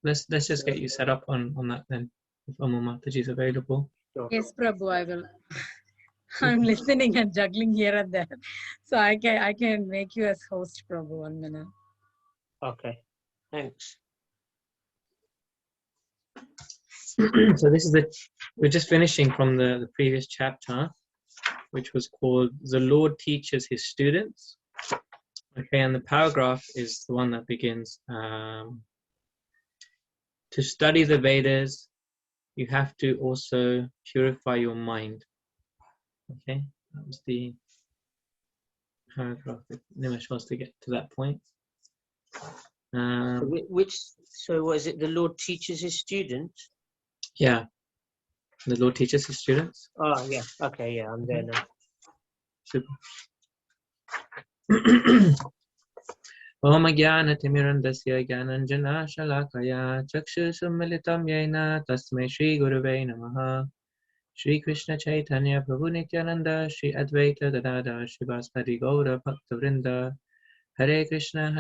let's just get you set up on that then, if Mataji is available. Yes, Prabhu, I will. I'm listening and juggling here and there, so I can make you as host, Prabhu. 1 minute. Okay, thanks. So this is we're just finishing from the previous chapter, which was called "The Lord Teaches His Students." Okay, and the paragraph is the one that begins, to study the Vedas, you have to also purify your mind. Okay, that was the paragraph. Nimai wants to get to that point. So what is it? The Lord teaches his students? Yeah, the Lord teaches his students. Oh, yeah. Okay, yeah, I'm there now. Super. Om Jnana-timirandasya Jnananjana Shalakaya Chakshusumilitam Yena Tasmai Shri Gurave Namaha Shri Krishna Chaitanya Prabhu Nityananda Shri Advaita Gadada Shivasari Gaura Bhaktivinoda Hare Krishna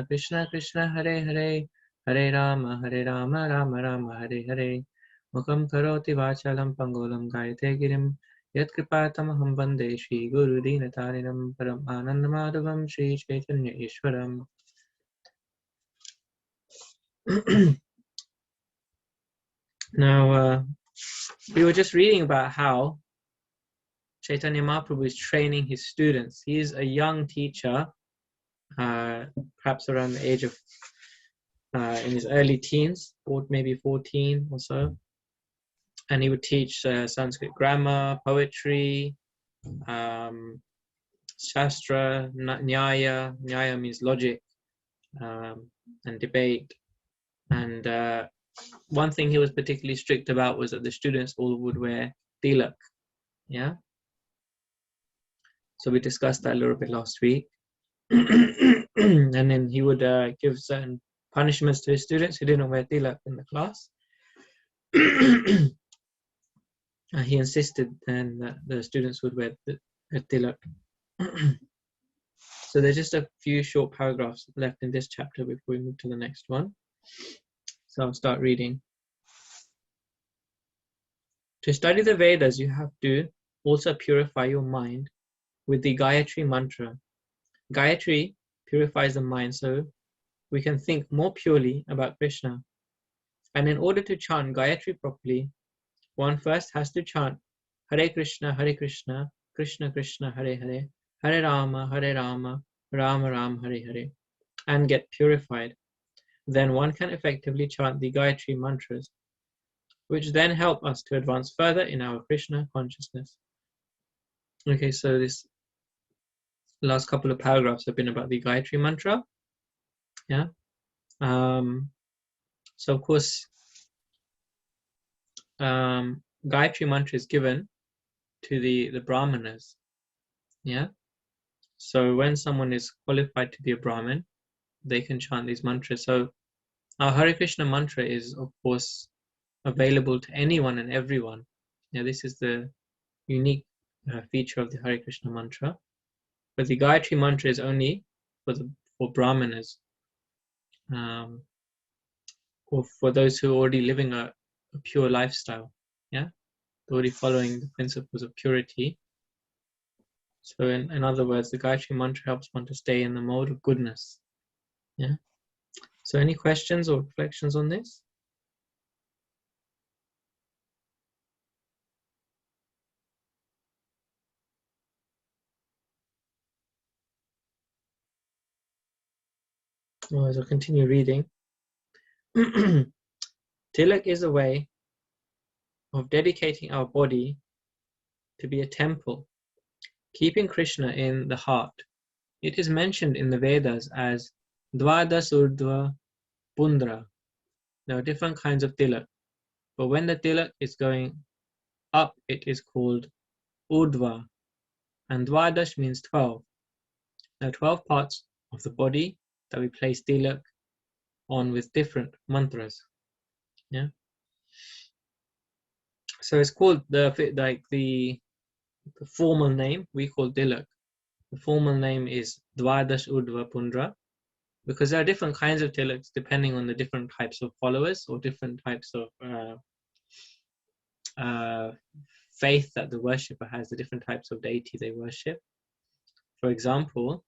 Krishna Krishna Hare Hare Hare Rama Rama Rama Hare Hare Mukam Karoti Vachalam Pangolam Gayate Girim Yat Kripatamaham Vande Shri Guru Dinatarinam Param Anandamadhavam Shri Chaitanya Ishwaram. Now, we were just reading about how Chaitanya Mahaprabhu is training his students. He is a young teacher, perhaps around the age of, in his early teens, or maybe 14 or so. And he would teach Sanskrit grammar, poetry, Shastra, Nyaya. Nyaya means logic, and debate. And one thing he was particularly strict about was that the students all would wear tilak. Yeah. So we discussed that a little bit last week. And then he would give certain punishments to his students who didn't wear tilak in the class. He insisted then that the students would wear tilak. So there's just a few short paragraphs left in this chapter before we move to the next one. So I'll start reading. To study the Vedas, you have to also purify your mind with the Gayatri Mantra. Gayatri purifies the mind so we can think more purely about Krishna. And in order to chant Gayatri properly, one first has to chant Hare Krishna, Krishna Krishna, Hare Hare, Hare Rama, Rama Rama, Hare Hare, and get purified. Then one can effectively chant the Gayatri mantras, which then help us to advance further in our Krishna consciousness. Okay, so this last couple of paragraphs have been about the Gayatri mantra. Yeah. So of course, Gayatri mantra is given to the Brahmanas. Yeah. So when someone is qualified to be a Brahmin, they can chant these mantras. So our Hare Krishna mantra is, of course, available to anyone and everyone. Now, this is the unique feature of the Hare Krishna mantra. But the Gayatri mantra is only for Brahmanas, or for those who are already living a pure lifestyle. Yeah, already following the principles of purity. So, in other words, the Gayatri mantra helps one to stay in the mode of goodness. Yeah. So, any questions or reflections on this? Otherwise, I'll continue reading. Tilak is a way of dedicating our body to be a temple, keeping Krishna in the heart. It is mentioned in the Vedas as Dvadas Urdhva Pundra. There are different kinds of tilak, but when the tilak is going up, it is called Urdhva, and Dvadash means 12. There are 12 parts of the body that we place tilak on with different mantras. Yeah. So it's called the formal name we call tilak. The formal name is Dvadash Urdhva Pundra. because there are different kinds of tilaks depending on the different types of followers or different types of faith that the worshipper has, the different types of deity they worship. For example,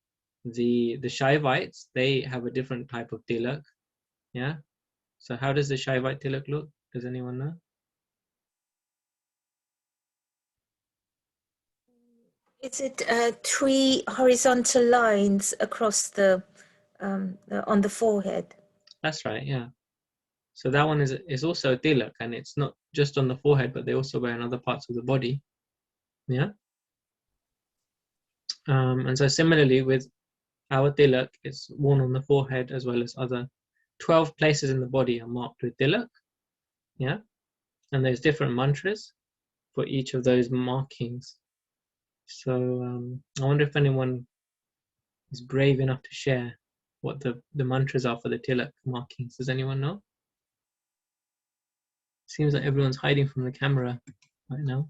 the Shaivites, they have a different type of tilak. Yeah. So how does the Shaivite tilak look? Does anyone know? Is it 3 horizontal lines across on the forehead? That's right. Yeah. So that one is also a tilak, and it's not just on the forehead, but they also wear in other parts of the body. Yeah. And so similarly with our tilak, it's worn on the forehead as well as other 12 places in the body are marked with tilak. Yeah. And there's different mantras for each of those markings. So I wonder if anyone is brave enough to share what the mantras are for the tilak markings. Does anyone know? Seems like everyone's hiding from the camera right now.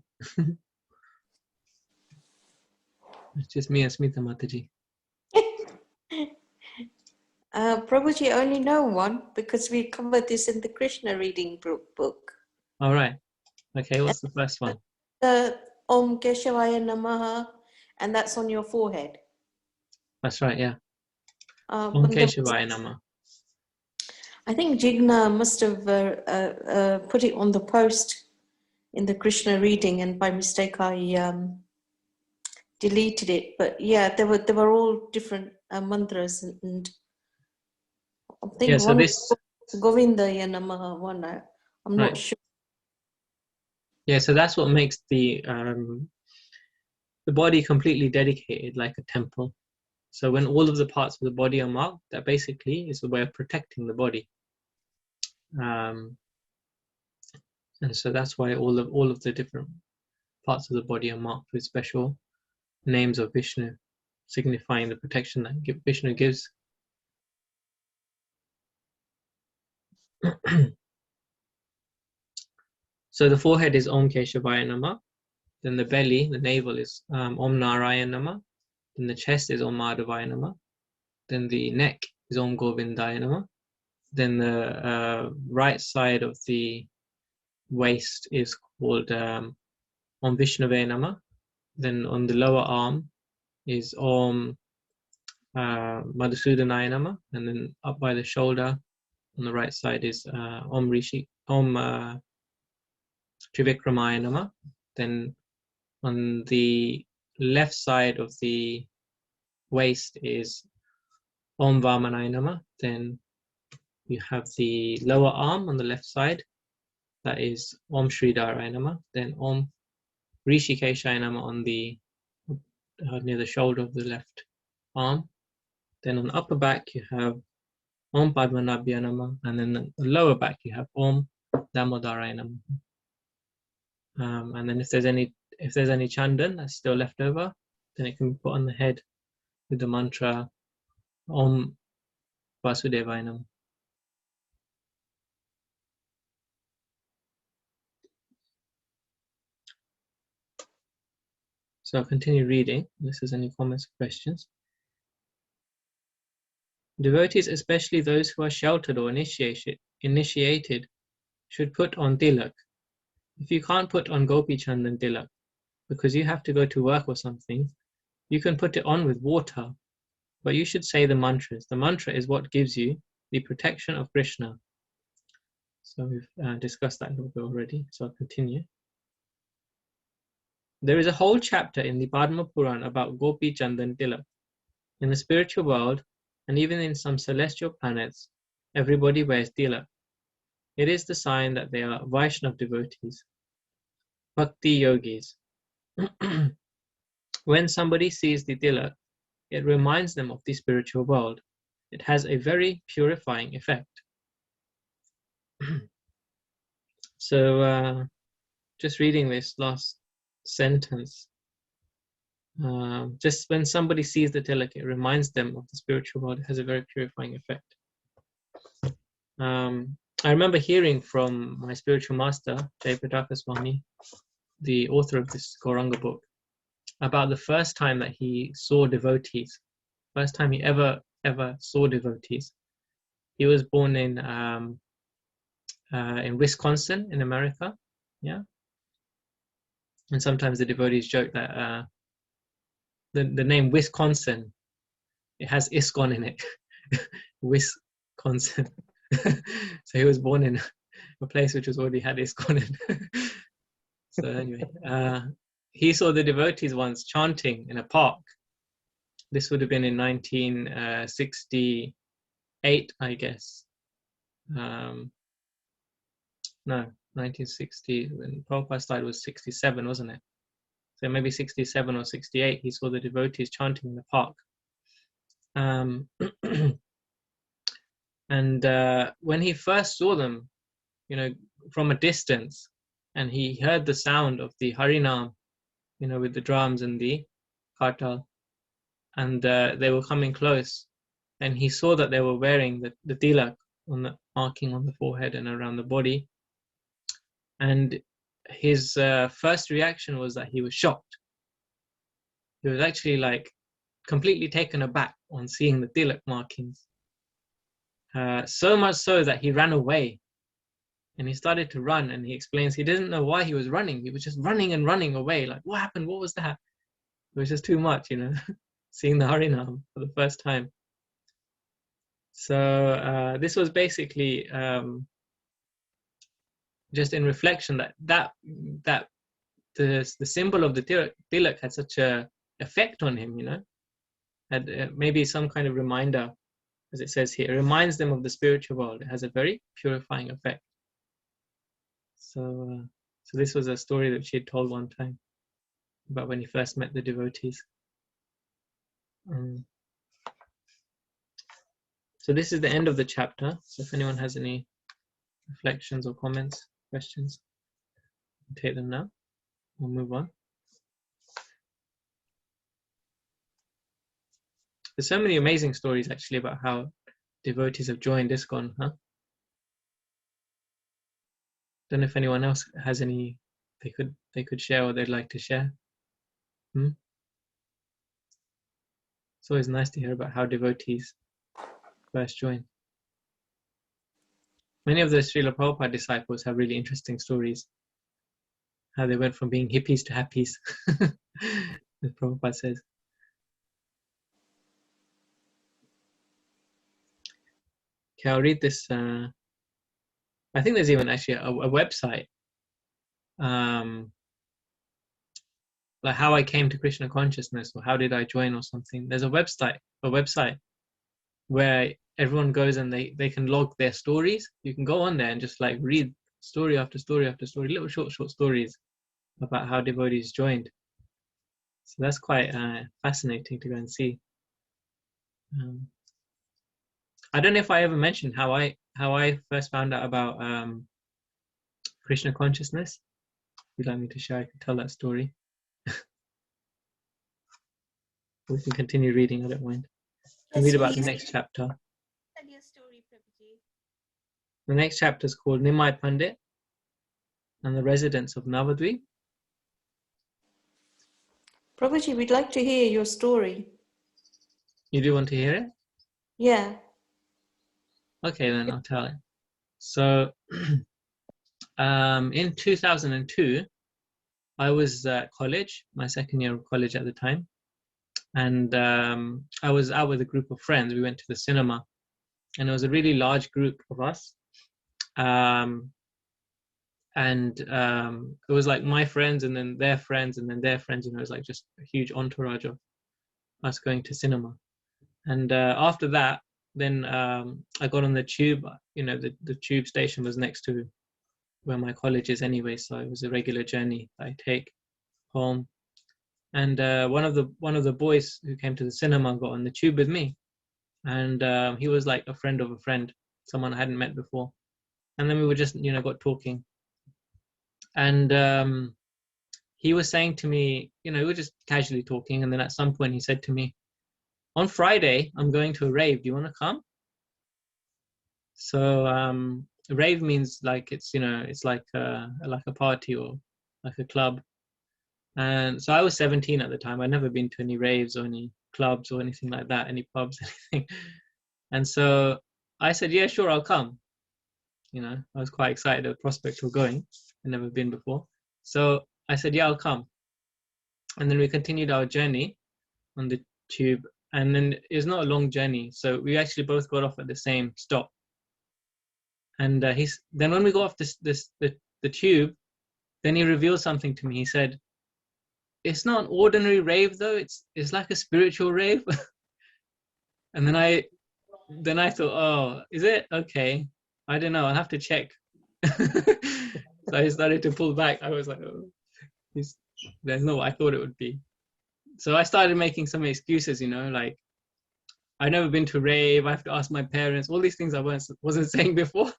It's just me and Smita Mataji. Prabhuji, only know one because we covered this in the Krishna reading book. All right. Okay, what's the first one? The Om Keshavaya Namaha, and that's on your forehead. That's right, yeah. Om But Keshavaya Nama. I think Jigna must have put it on the post in the Krishna reading, and by mistake I deleted it. But yeah, they were all different mantras, and I think Yeah, so one this, Govindaya Namaha one. I'm right. not sure. Yeah, so that's what makes the body completely dedicated, like a temple. So when all of the parts of the body are marked, that basically is a way of protecting the body. And so that's why all of the different parts of the body are marked with special names of Vishnu, signifying the protection that Vishnu gives. So the forehead is Om Keshavaya Nama. Then the belly, the navel, is Om Narayana Nama. Then the chest is Om Madhavaya Nama. Then the neck is Om Govindaya Nama. Then the right side of the waist is called Om Vishnave Nama. Then on the lower arm is Om Madhusudanaya Nama. And then up by the shoulder on the right side is Om Trivikramaya Nama. Then on the left side of the waist is Om Vamanaya Nama. Then you have the lower arm on the left side, that is Om Sridharaya Nama. Then Om Rishikeshaya Nama on the near the shoulder of the left arm. Then on the upper back you have Om Padmanabhya Nama, and then the lower back you have Om Damodaraya Nama. And then if there's any chandan that's still left over, then it can be put on the head with the mantra Om Vasudevaya Nama. So I'll continue reading. This is any comments or questions. Devotees, especially those who are sheltered or initiated, should put on tilak. If you can't put on Gopi Chandan tilak because you have to go to work or something, you can put it on with water, but you should say the mantras. The mantra is what gives you the protection of Krishna. So we've discussed that a little bit already, so I'll continue. There is a whole chapter in the Padma Puran about Gopi Chandan tilak. In the spiritual world, and even in some celestial planets, everybody wears tilak. It is the sign that they are Vaishnava devotees, Bhakti yogis. When somebody sees the tilak, it reminds them of the spiritual world. It has a very purifying effect. So just reading this last sentence, just when somebody sees the tilak, it reminds them of the spiritual world. It has a very purifying effect. I remember hearing from my spiritual master, Jayapataka Swami, the author of this Gauranga book, about the first time that he saw devotees, first time he ever ever saw devotees. He was born in Wisconsin in America, yeah. And sometimes the devotees joke that the name Wisconsin, it has ISKCON in it. Wisconsin. So he was born in a place which was already had ISKCON in. So anyway, he saw the devotees once chanting in a park. This would have been in 1968, I guess. No, 1960, when Prabhupada started was 67, wasn't it? So maybe 67 or 68, he saw the devotees chanting in the park. And when he first saw them, from a distance, and he heard the sound of the Harinam, with the drums and the kartal, and they were coming close, and he saw that they were wearing the tilak, on the marking on the forehead and around the body. And his first reaction was that he was shocked. He was actually like completely taken aback on seeing the tilak markings. So much so that he ran away, and he started to run, and he explains he didn't know why he was running. He was just running and running away. Like, what happened? What was that? It was just too much, seeing the Harinam for the first time. So this was basically just in reflection that the symbol of the tilak had such a effect on him, had maybe some kind of reminder, as it says here. It reminds them of the spiritual world. It has a very purifying effect. So this was a story that she had told one time about when he first met the devotees. So this is the end of the chapter. So if anyone has any reflections or comments, questions, take them now. We'll move on. There's so many amazing stories actually about how devotees have joined ISKCON, huh? Don't know if anyone else has any they could share or they'd like to share. It's always nice to hear about how devotees first joined. Many of the Srila Prabhupada disciples have really interesting stories. How they went from being hippies to happies, as Prabhupada says. Okay, I'll read this. I think there's even actually a website, like how I came to Krishna consciousness, or how did I join, or something. There's a website where everyone goes and they can log their stories. You can go on there and just like read story after story after story, little short stories about how devotees joined. So that's quite fascinating to go and see. I don't know if I ever mentioned how I first found out about Krishna consciousness. If you'd like me to share, I can tell that story. We can continue reading, I don't mind. We'll read about the next chapter. Tell your story, Prabhuji. The next chapter is called Nimai Pandey and the residents of Navadhi. Prabhuji, we'd like to hear your story. You do want to hear it? Yeah. Okay, then I'll tell it. So, in 2002, I was at college, my second year of college at the time, and I was out with a group of friends. We went to the cinema, and it was a really large group of us. It was like my friends, and then their friends, and then their friends. It was like just a huge entourage of us going to cinema. And after that, then I got on the tube. The tube station was next to where my college is anyway, so it was a regular journey that I take home. And one of the boys who came to the cinema got on the tube with me, and he was like a friend of a friend, someone I hadn't met before. And then we were just got talking, and he was saying to me, we were just casually talking, and then at some point he said to me, on Friday, I'm going to a rave. Do you want to come? So a rave means like it's like a party or like a club. And so I was 17 at the time. I'd never been to any raves or any clubs or anything like that, any pubs, anything. And so I said, yeah, sure, I'll come. You know, I was quite excited at the prospect of going. I'd never been before. So I said, yeah, I'll come. And then we continued our journey on the tube. And then it was not a long journey. So we actually both got off at the same stop. And then when we got off the tube, then he revealed something to me. He said, it's not an ordinary rave though, it's like a spiritual rave. And then I thought, oh, is it? Okay. I don't know, I'll have to check. So I started to pull back. I was like, oh, there's not what I thought it would be. So I started making some excuses, you know, like, I've never been to rave, I have to ask my parents, all these things I wasn't saying before.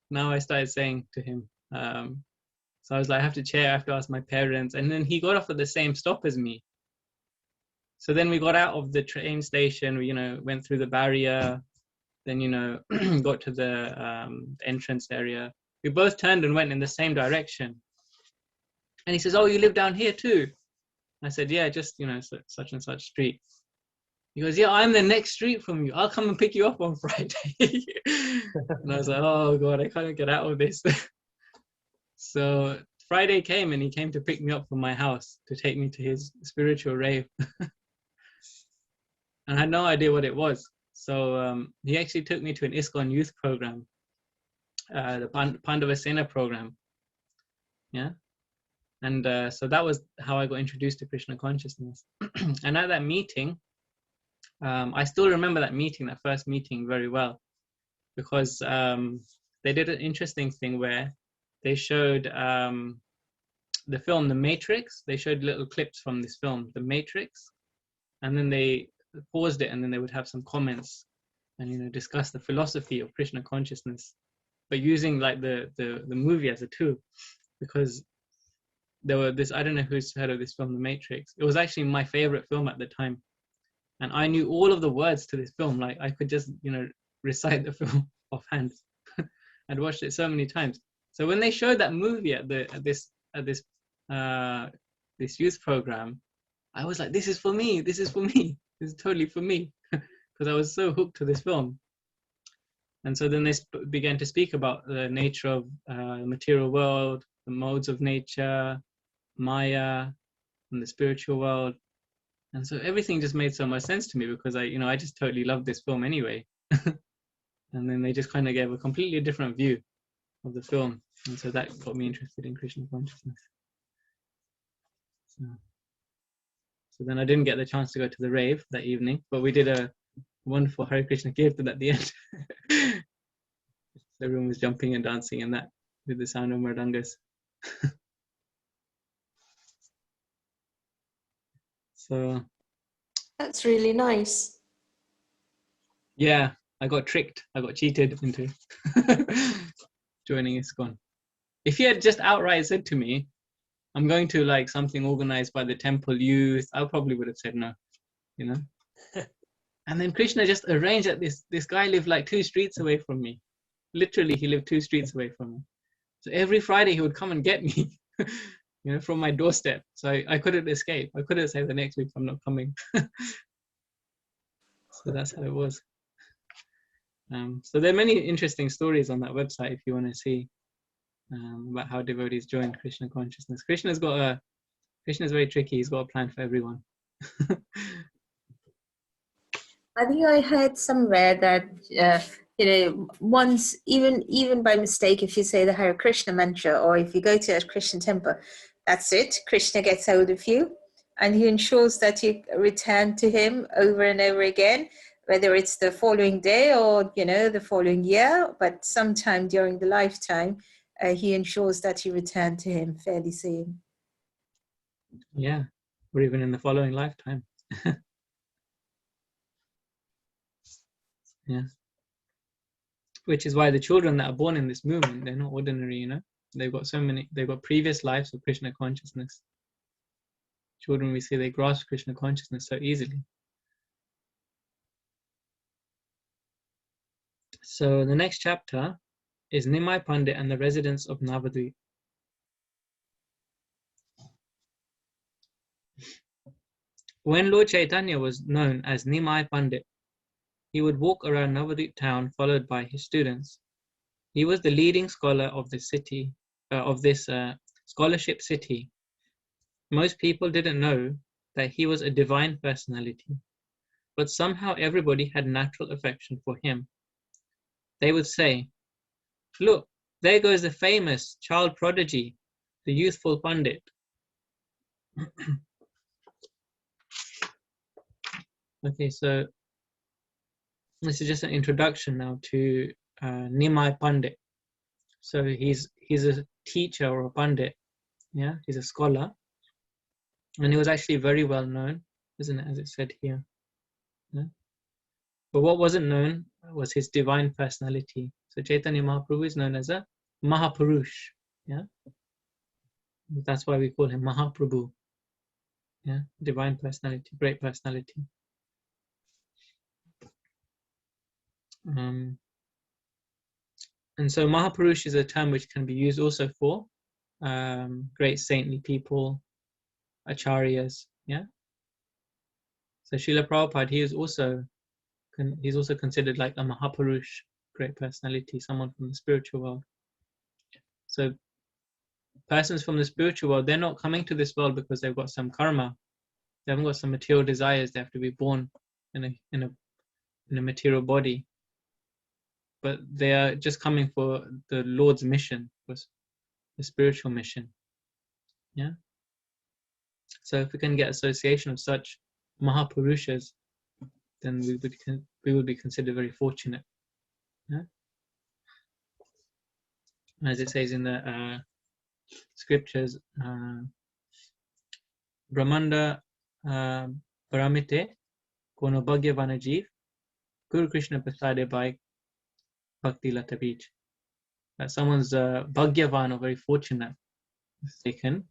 Now I started saying to him. So I was like, I have to check, I have to ask my parents. And then he got off at the same stop as me. So then we got out of the train station, we, you know, went through the barrier, then, you know, got to the entrance area. We both turned and went in the same direction. And he says, oh, you live down here too? I said, yeah, just, you know, such and such street. He goes, yeah, I'm the next street from you. I'll come and pick you up on Friday. And I was like, oh God, I can't get out of this. So Friday came and he came to pick me up from my house to take me to his spiritual rave. And I had no idea what it was. So he actually took me to an ISKCON youth program, the Pandey program. Yeah. And so that was how I got introduced to Krishna consciousness. And at that meeting, I still remember that meeting, that first meeting very well, because they did an interesting thing where they showed the film, The Matrix. They showed little clips from this film, The Matrix, and then they paused it, and then they would have some comments and, you know, discuss the philosophy of Krishna consciousness, but using like the movie as a tool, because there were this, I don't know who's heard of this film, The Matrix. It was actually my favorite film at the time. And I knew all of the words to this film. Like I could just, you know, recite the film offhand. I'd watched it so many times. So when they showed that movie at this youth program, I was like, this is for me. This is for me. This is totally for me. Because I was so hooked to this film. And so then they began to speak about the nature of the material world, the modes of nature, Maya, and the spiritual world. And so everything just made so much sense to me, because I just totally loved this film anyway. And then they just kind of gave a completely different view of the film. And so that got me interested in Krishna consciousness. So then I didn't get the chance to go to the rave that evening, but we did a wonderful Hare Krishna Kirtan at the end. Everyone was jumping and dancing and that with the sound of mardangas. So That's really nice. yeah, I got tricked. I got cheated into joining ISKCON. If he had just outright said to me, I'm going to like something organized by the temple youth, I probably would have said no, you know. And then Krishna just arranged that this guy lived like 2 streets away from me. Literally, he lived 2 streets away from me. So every Friday he would come and get me, you know, from my doorstep. So I couldn't escape. I couldn't say the next week I'm not coming. So that's how it was. So there are many interesting stories on that website if you want to see about how devotees join Krishna consciousness. Krishna's very tricky. He's got a plan for everyone. I think I heard somewhere that once, even by mistake, if you say the Hare Krishna mantra, or if you go to a Krishna temple, that's it. Krishna gets hold of you, and he ensures that you return to him over and over again, whether it's the following day or the following year, but sometime during the lifetime, he ensures that you return to him fairly soon. Yeah, or even in the following lifetime. Yeah. Which is why the children that are born in this movement, they're not ordinary, you know. They've got previous lives of Krishna consciousness. Children, we see, they grasp Krishna consciousness so easily. So the next chapter is Nimai, Pandey and the residents of When Lord Chaitanya was known as Nimai Pandey, he would walk around Navadhi town followed by his students. He was the leading scholar of the city, of this scholarship city. Most people didn't know that he was a divine personality, but somehow everybody had natural affection for him. They would say, "Look, there goes the famous child prodigy, the youthful Pandit." Okay, so this is just an introduction now to Nimai Pandey. So he's a teacher or a Pandit, yeah, he's a scholar, and he was actually very well known, isn't it, as it said here. Yeah? But what wasn't known was his divine personality. So Chaitanya Mahaprabhu is known as a Mahapurush, yeah. That's why we call him Mahaprabhu, yeah, divine personality, great personality. And so Mahapurush is a term which can be used also for great saintly people, acharyas, yeah. So Srila Prabhupada, he's also considered like a Mahapurush, great personality, someone from the spiritual world. So persons from the spiritual world, they're not coming to this world because they've got some karma, they haven't got some material desires, they have to be born in a material body, but they are just coming for the Lord's mission, for the spiritual mission, yeah. So if we can get association of such Mahapurushas, then we would be considered very fortunate, yeah? As it says in the scriptures, Brahmanda Paramite Kono Bhagyavana Jeev Guru Krishna Prasade by Bhakti Lata Beach. That someone's Bhagyavan, or very fortunate, if they can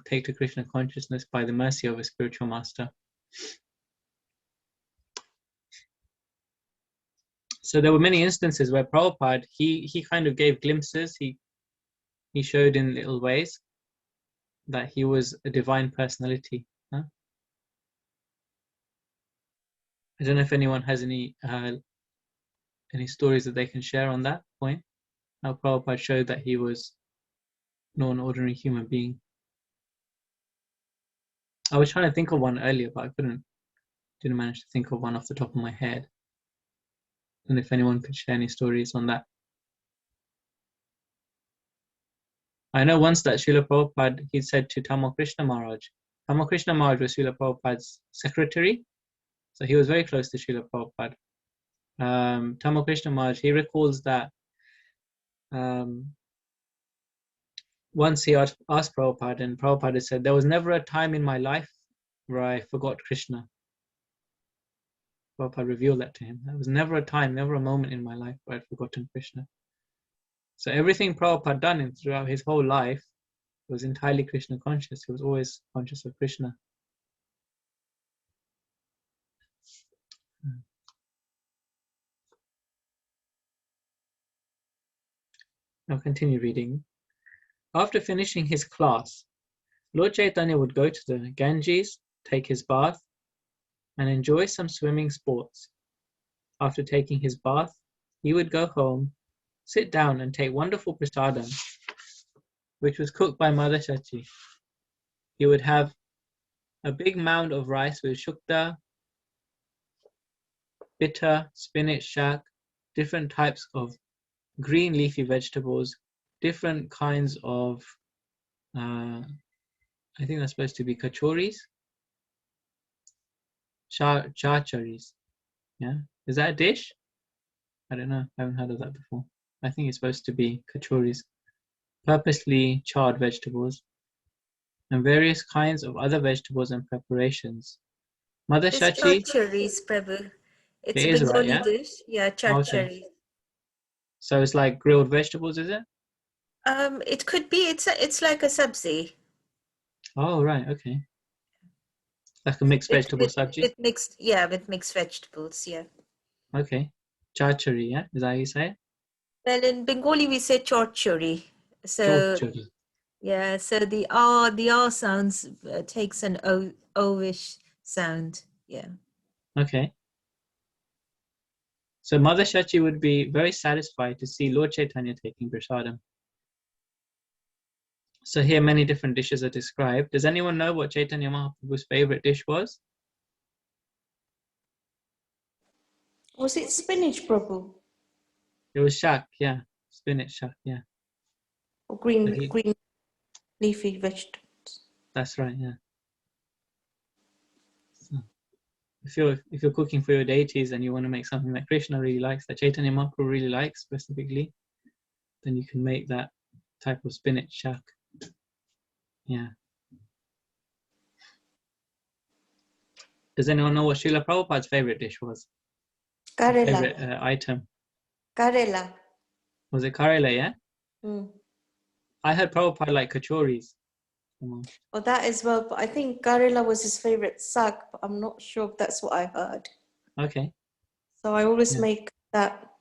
take to Krishna consciousness by the mercy of a spiritual master. So there were many instances where Prabhupada, he kind of gave glimpses, he showed in little ways that he was a divine personality. Huh? I don't know if anyone has any stories that they can share on that point, how Prabhupada showed that he was not an ordinary human being. I was trying to think of one earlier, but I didn't manage to think of one off the top of my head. And if anyone could share any stories on that. I know once that Srila Prabhupada, he said to Tamal Krishna Maharaj was Srila Prabhupada's secretary, so he was very close to Srila Prabhupada. Tamal Krishna Maharaj, he recalls that once he asked Prabhupada, and Prabhupada said, "There was never a time in my life where I forgot Krishna." Prabhupada revealed that to him. There was never a time, never a moment in my life where I'd forgotten Krishna. So everything Prabhupada done throughout his whole life was entirely Krishna conscious. He was always conscious of Krishna. I'll continue reading. After finishing his class, Lord Chaitanya would go to the Ganges, take his bath, and enjoy some swimming sports. After taking his bath, he would go home, sit down and take wonderful prasadam, which was cooked by Mother Shachi. He would have a big mound of rice with shukta, bitter, spinach, shak, different types of green leafy vegetables, different kinds of, I think that's supposed to be kachoris, chacharis. Yeah, is that a dish? I don't know. I haven't heard of that before. I think it's supposed to be kachoris, purposely charred vegetables, and various kinds of other vegetables and preparations. Mother Shachi. Chacharis, Prabhu. It's It a is Bengali right, yeah? dish. Yeah, chacharis. Okay. So it's like grilled vegetables, is it? It could be. It's like a sabzi. Oh, right. Okay. Like a mixed vegetable sabji. With mixed vegetables. Yeah. Okay. Chachari, yeah? Is that how you say it? Well, in Bengali we say chorchuri. So Chorchuri. Yeah, so the R sounds takes an O-ish sound. Yeah. Okay. So Mother Shachi would be very satisfied to see Lord Chaitanya taking prasadam. So here many different dishes are described. Does anyone know what Chaitanya Mahaprabhu's favorite dish was? Was it spinach, Prabhu? It was shak, yeah. Spinach shak, yeah. Or green, Okay. green leafy vegetables? That's right, yeah. So if you're cooking for your deities and you want to make something that Krishna really likes, that Chaitanya Mahaprabhu really likes specifically, then you can make that type of spinach shak. Yeah. Does anyone know what Srila Prabhupada's favorite dish was? Karela. Favorite item? Karela. Was it Karela, yeah? Mm. I heard Prabhupada like kachoris. Well, that as well, but I think Karela was his favorite sag, but I'm not sure if that's what I heard. Okay. So I always Yeah. make that.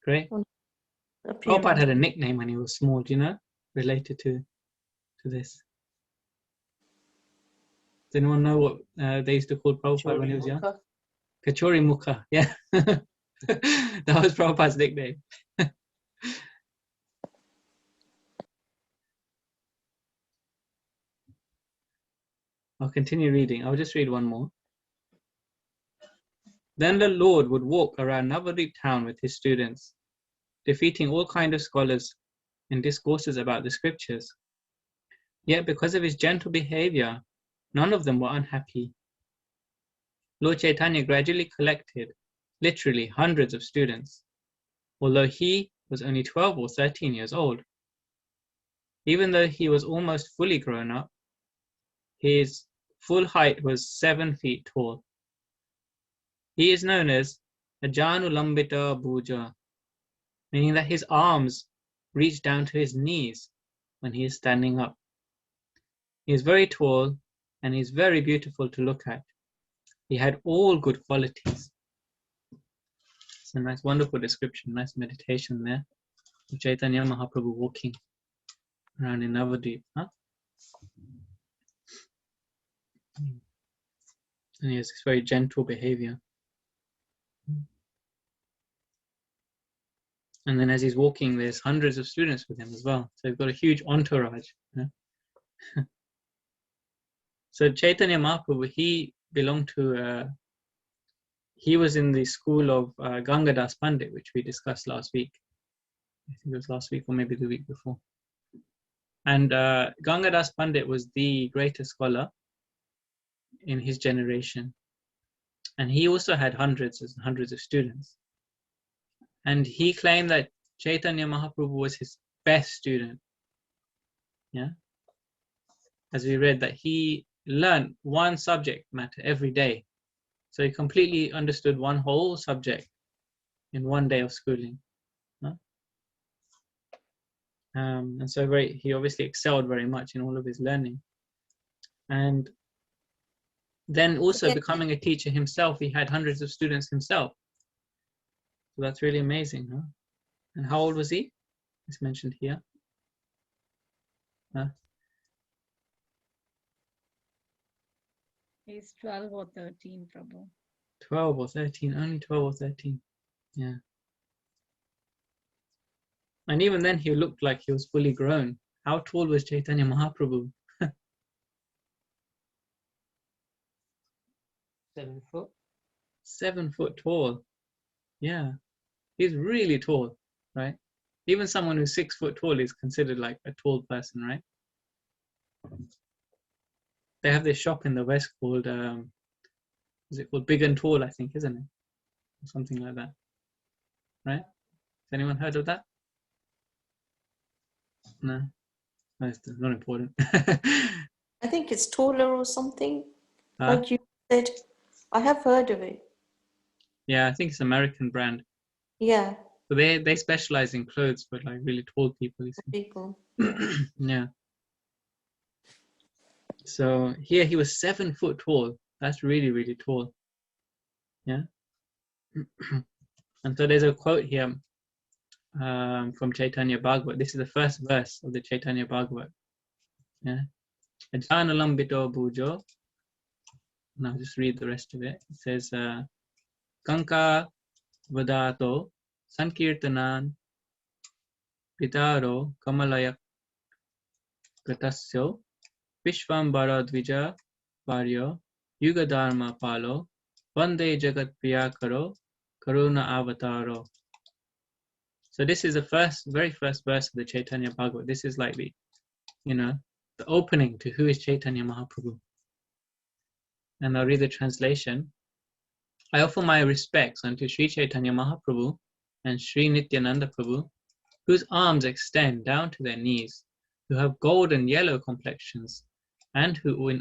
Great. Prabhupada had a nickname when he was small, do you know? Related to this. Does anyone know what they used to call Prabhupada when he was young? Kachori Mukha, yeah. That was Prabhupada's nickname. I'll continue reading. I'll just read one more. Then the Lord would walk around Navadhi town with his students, defeating all kinds of scholars in discourses about the scriptures. Yet because of his gentle behavior, none of them were unhappy. Lord Chaitanya gradually collected, literally hundreds of students, although he was only 12 or 13 years old. Even though he was almost fully grown up, his full height was 7 feet tall. He is known as Ajanu Lambita Bhuja, meaning that his arms reach down to his knees when he is standing up. He is very tall and he is very beautiful to look at. He had all good qualities. It's a nice, wonderful description, nice meditation there of Chaitanya Mahaprabhu walking around in Navadhi. Huh? And he has this very gentle behavior. And then as he's walking, there's hundreds of students with him as well. So he's got a huge entourage. Yeah? So Chaitanya Mahaprabhu, he belonged to, he was in the school of Gangadas Pandey, which we discussed last week. I think it was last week or maybe the week before. And Gangadas Pandit was the greatest scholar in his generation. And he also had hundreds and hundreds of students. And he claimed that Chaitanya Mahaprabhu was his best student. Yeah. As we read, that he learned one subject matter every day. So he completely understood one whole subject in one day of schooling. And so he obviously excelled very much in all of his learning. And then also becoming a teacher himself, he had hundreds of students himself. So that's really amazing, huh? And how old was he? It's mentioned here. He's 12 or 13, Prabhu. 12 or 13, only 12 or 13. Yeah. And even then he looked like he was fully grown. How tall was Chaitanya Mahaprabhu? 7 foot. 7 foot tall. Yeah. He's really tall, right? Even someone who's 6 foot tall is considered like a tall person, right? They have this shop in the West called, is it called Big and Tall, I think, isn't it? Or something like that, right? Has anyone heard of that? No, it's not important. I think it's taller or something, Huh? like you said. I have heard of it. Yeah, I think it's an American brand. Yeah. So they specialize in clothes for like really tall people. You see. People. Yeah. So here he was 7 foot tall. That's really, really tall. Yeah. And so there's a quote here from Chaitanya Bhagavat. This is the first verse of the Chaitanya Bhagavat. Yeah. Ajana lambito bhujo. Now just read the rest of it. It says, Kanka vadato sankirtanan pitaro kamalaya katasyo vishvambara dvija varyo yuga dharma palo vande jagat priyakaro karuna avataro. So this is the very first verse of the Chaitanya Bhagavat. This is like the opening to who is Chaitanya Mahaprabhu. And I'll read the translation. I offer my respects unto Sri Chaitanya Mahaprabhu and Sri Nityananda Prabhu, whose arms extend down to their knees, who have golden yellow complexions, and who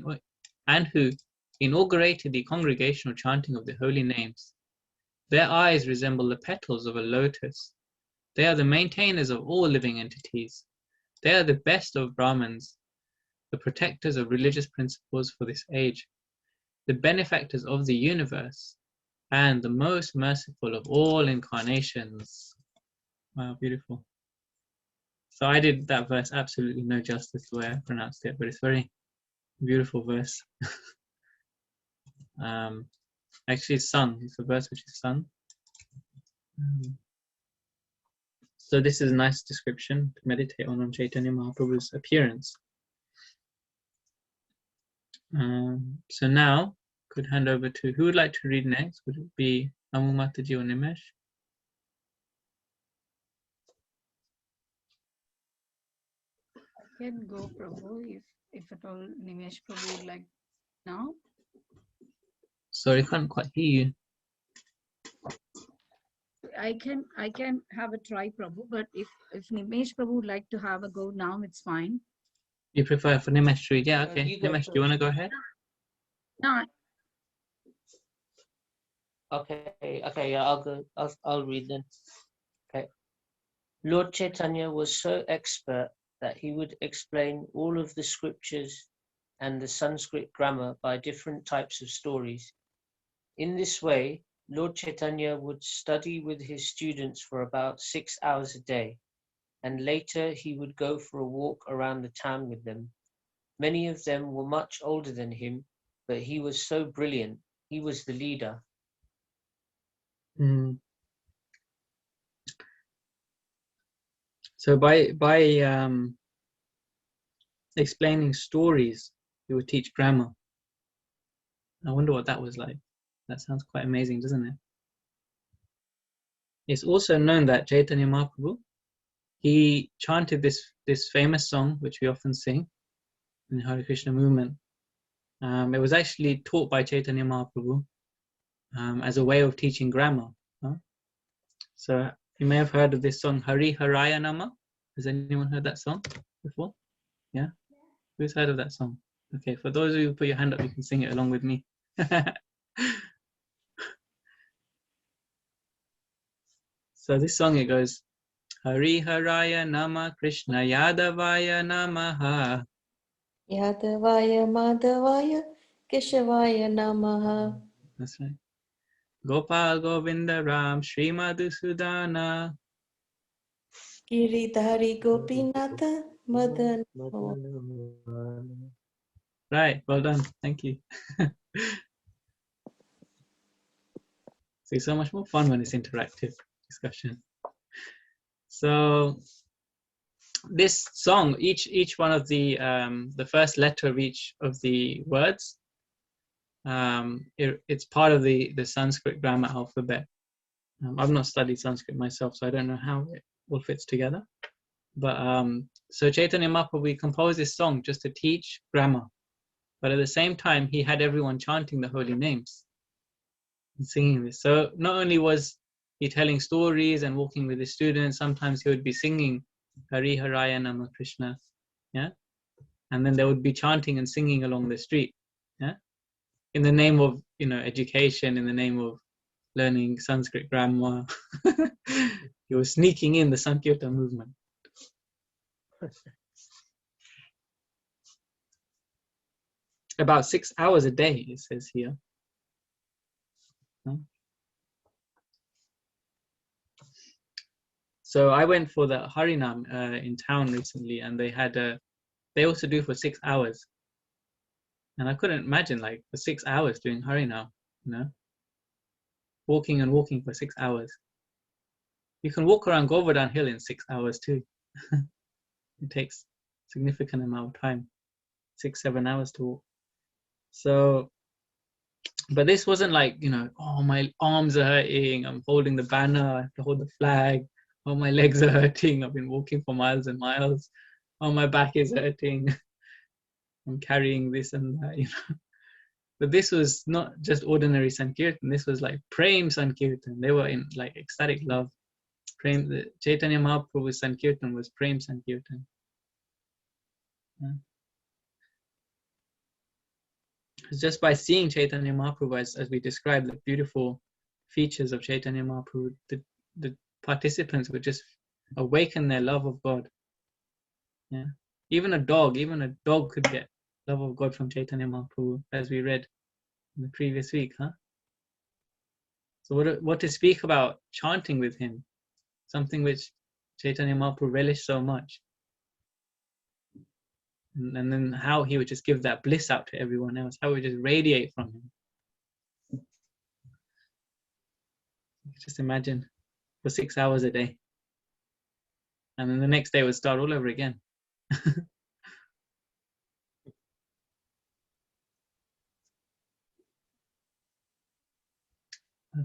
inaugurated the congregational chanting of the holy names. Their eyes resemble the petals of a lotus. They are the maintainers of all living entities. They are the best of Brahmins, the protectors of religious principles for this age, the benefactors of the universe, and the most merciful of all incarnations. Wow, beautiful. So I did that verse absolutely no justice the way I pronounced it, but it's very beautiful verse. Actually it's sung. It's a verse which is sung. So this is a nice description to meditate on Chaitanya Mahaprabhu's appearance. So now, could hand over to, who would like to read next? Would it be Amu Mataji or Nimesh? I can go, Prabhu, if at all Nimesh Prabhu would like now. Sorry, I can't quite hear you. I can have a try, Prabhu, but if Nimesh Prabhu would like to have a go now, it's fine. You prefer for Nimesh to read? Yeah, okay. You go Nimesh, do you want to go ahead? No, Okay, yeah, I'll go. I'll read then. Okay. Lord Chaitanya was so expert that he would explain all of the scriptures and the Sanskrit grammar by different types of stories. In this way, Lord Chaitanya would study with his students for about 6 hours a day, and later he would go for a walk around the town with them. Many of them were much older than him, but he was so brilliant. He was the leader. So by explaining stories, he would teach grammar. I wonder what that was like. That sounds quite amazing, doesn't it? It's also known that Chaitanya Mahaprabhu, he chanted this famous song, which we often sing in the Hare Krishna movement. It was actually taught by Chaitanya Mahaprabhu as a way of teaching grammar. So you may have heard of this song, Hari Haraya Nama. Has anyone heard that song before? Yeah? Who's heard of that song? Okay, for those of you who put your hand up, you can sing it along with me. So this song, it goes, Hari Haraya Nama Krishna Yadavaya Namaha. Yadavaya Madhavaya Keshavaya Namaha. That's right. Gopal Govinda Ram Sri Madhusudana. Giridhari Gopinatha Madan. Right, well done. Thank you. So it's so much more fun when it's interactive discussion. So this song, each one of the first letter of each of the words, it's part of the Sanskrit grammar alphabet. I've not studied Sanskrit myself, so I don't know how it all fits together. But so Chaitanya Mahaprabhu composed this song just to teach grammar, but at the same time he had everyone chanting the holy names and singing this. So not only was he telling stories and walking with his students, sometimes he would be singing Hari Haraya Nama Krishna, yeah, and then they would be chanting and singing along the street, yeah, in the name of education, in the name of learning Sanskrit grammar. He was sneaking in the Sankirtan movement. About 6 hours a day, it says here. So I went for the Harinam in town recently, and they also do for 6 hours. And I couldn't imagine, like, for 6 hours doing Harinam, walking and walking for 6 hours. You can walk around Govardhan Hill in 6 hours too. It takes significant amount of time, 6-7 hours to walk. So, but this wasn't like, oh, my arms are hurting, I'm holding the banner, I have to hold the flag, oh, my legs are hurting, I've been walking for miles and miles, oh, my back is hurting, I'm carrying this and that, But this was not just ordinary Sankirtan, this was like Prem Sankirtan. They were in like ecstatic love. The Chaitanya Mahaprabhu's Sankirtan was Prem Sankirtan. It's just by seeing Chaitanya Mahaprabhu, as we described, the beautiful features of Chaitanya Mahaprabhu, the participants would just awaken their love of God. Yeah, even a dog could get love of God from Chaitanya Mahaprabhu, as we read in the previous week, huh? So what to speak about chanting with him, something which Chaitanya Mahaprabhu relished so much. And then how he would just give that bliss out to everyone else, how it would just radiate from him. Just imagine for 6 hours a day. And then the next day would start all over again.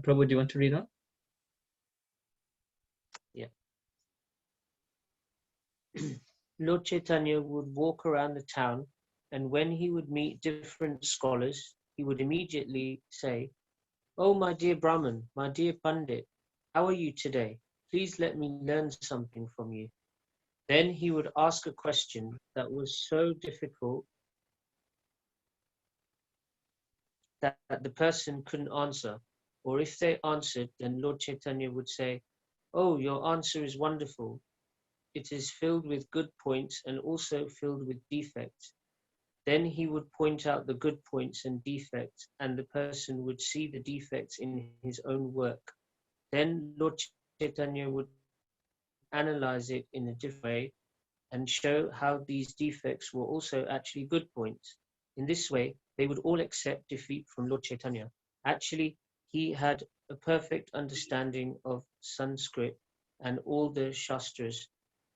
Prabhu, do you want to read on? Yeah. Lord Chaitanya would walk around the town, and when he would meet different scholars, he would immediately say, "Oh, my dear Brahman, my dear Pandey, how are you today? Please let me learn something from you." Then he would ask a question that was so difficult that the person couldn't answer. Or if they answered, then Lord Chaitanya would say, "Oh, your answer is wonderful. It is filled with good points and also filled with defects." Then he would point out the good points and defects, and the person would see the defects in his own work. Then Lord Chaitanya would analyze it in a different way and show how these defects were also actually good points. In this way, they would all accept defeat from Lord Chaitanya. Actually, he had a perfect understanding of Sanskrit and all the Shastras,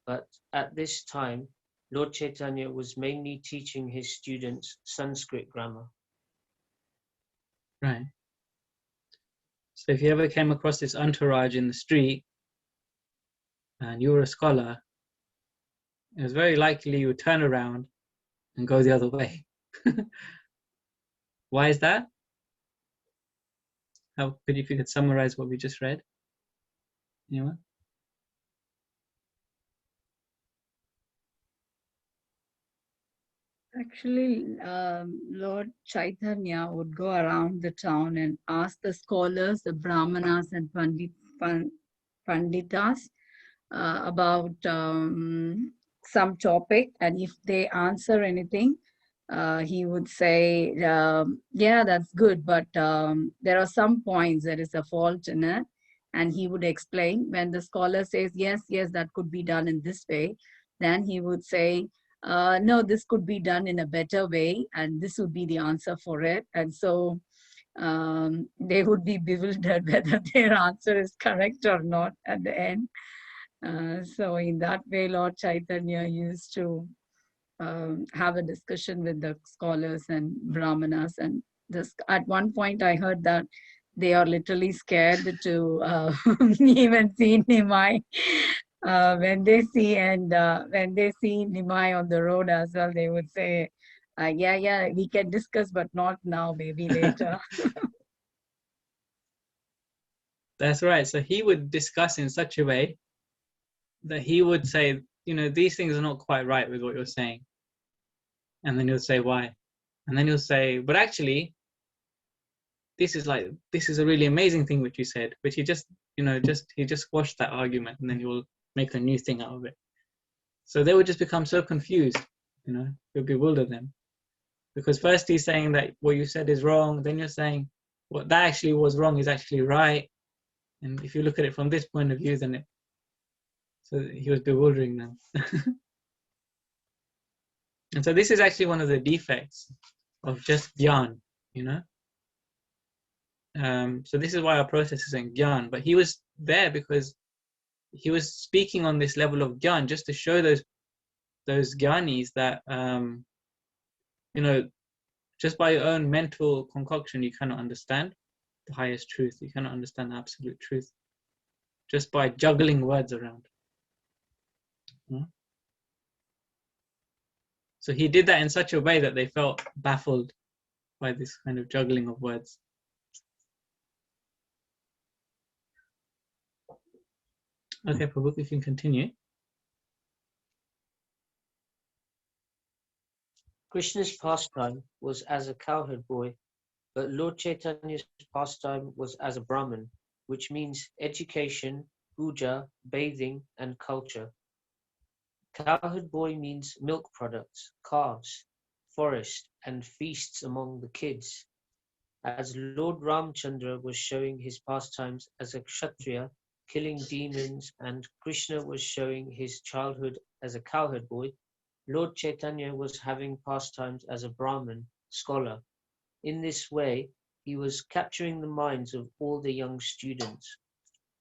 but at this time, Lord Chaitanya was mainly teaching his students Sanskrit grammar. Right. So if you ever came across this entourage in the street and you were a scholar, it was very likely you would turn around and go the other way. Why is that? If you could summarize what we just read? Anyone? Actually, Lord Chaitanya would go around the town and ask the scholars, the brahmanas and panditas about some topic, and if they answer anything, he would say, yeah, that's good, but there are some points, there is a fault in it, and he would explain. When the scholar says, yes, that could be done in this way, then he would say, no, this could be done in a better way, and this would be the answer for it. And so they would be bewildered whether their answer is correct or not at the end. So in that way, Lord Chaitanya used to have a discussion with the scholars and brahmanas. And this, at one point I heard that they are literally scared to even see Nimai. When they see Nimai on the road as well, they would say, yeah, we can discuss, but not now, maybe later. That's right. So he would discuss in such a way that he would say, these things are not quite right with what you're saying. And then he'll say, why? And then he'll say, but actually, this is a really amazing thing which you said, which he just squashed that argument, and then he will make a new thing out of it. So they would just become so confused, it would bewilder them. Because first he's saying that what you said is wrong, then you're saying what that actually was wrong is actually right. And if you look at it from this point of view, then So he was bewildering them. And so this is actually one of the defects of just gyan, you know. So this is why our process is in gyan. But he was there because he was speaking on this level of gyan, just to show those gyanis that you know, just by your own mental concoction, you cannot understand the highest truth. You cannot understand the absolute truth just by juggling words around. So he did that in such a way that they felt baffled by this kind of juggling of words. Okay, Prabhu, you can continue. Krishna's pastime was as a cowherd boy, but Lord Chaitanya's pastime was as a Brahmin, which means education, puja, bathing, and culture. Cowherd boy means milk products, calves, forest, and feasts among the kids. As Lord Ramchandra was showing his pastimes as a Kshatriya, killing demons, and Krishna was showing his childhood as a cowherd boy, Lord Chaitanya was having pastimes as a Brahmin, scholar. In this way, he was capturing the minds of all the young students.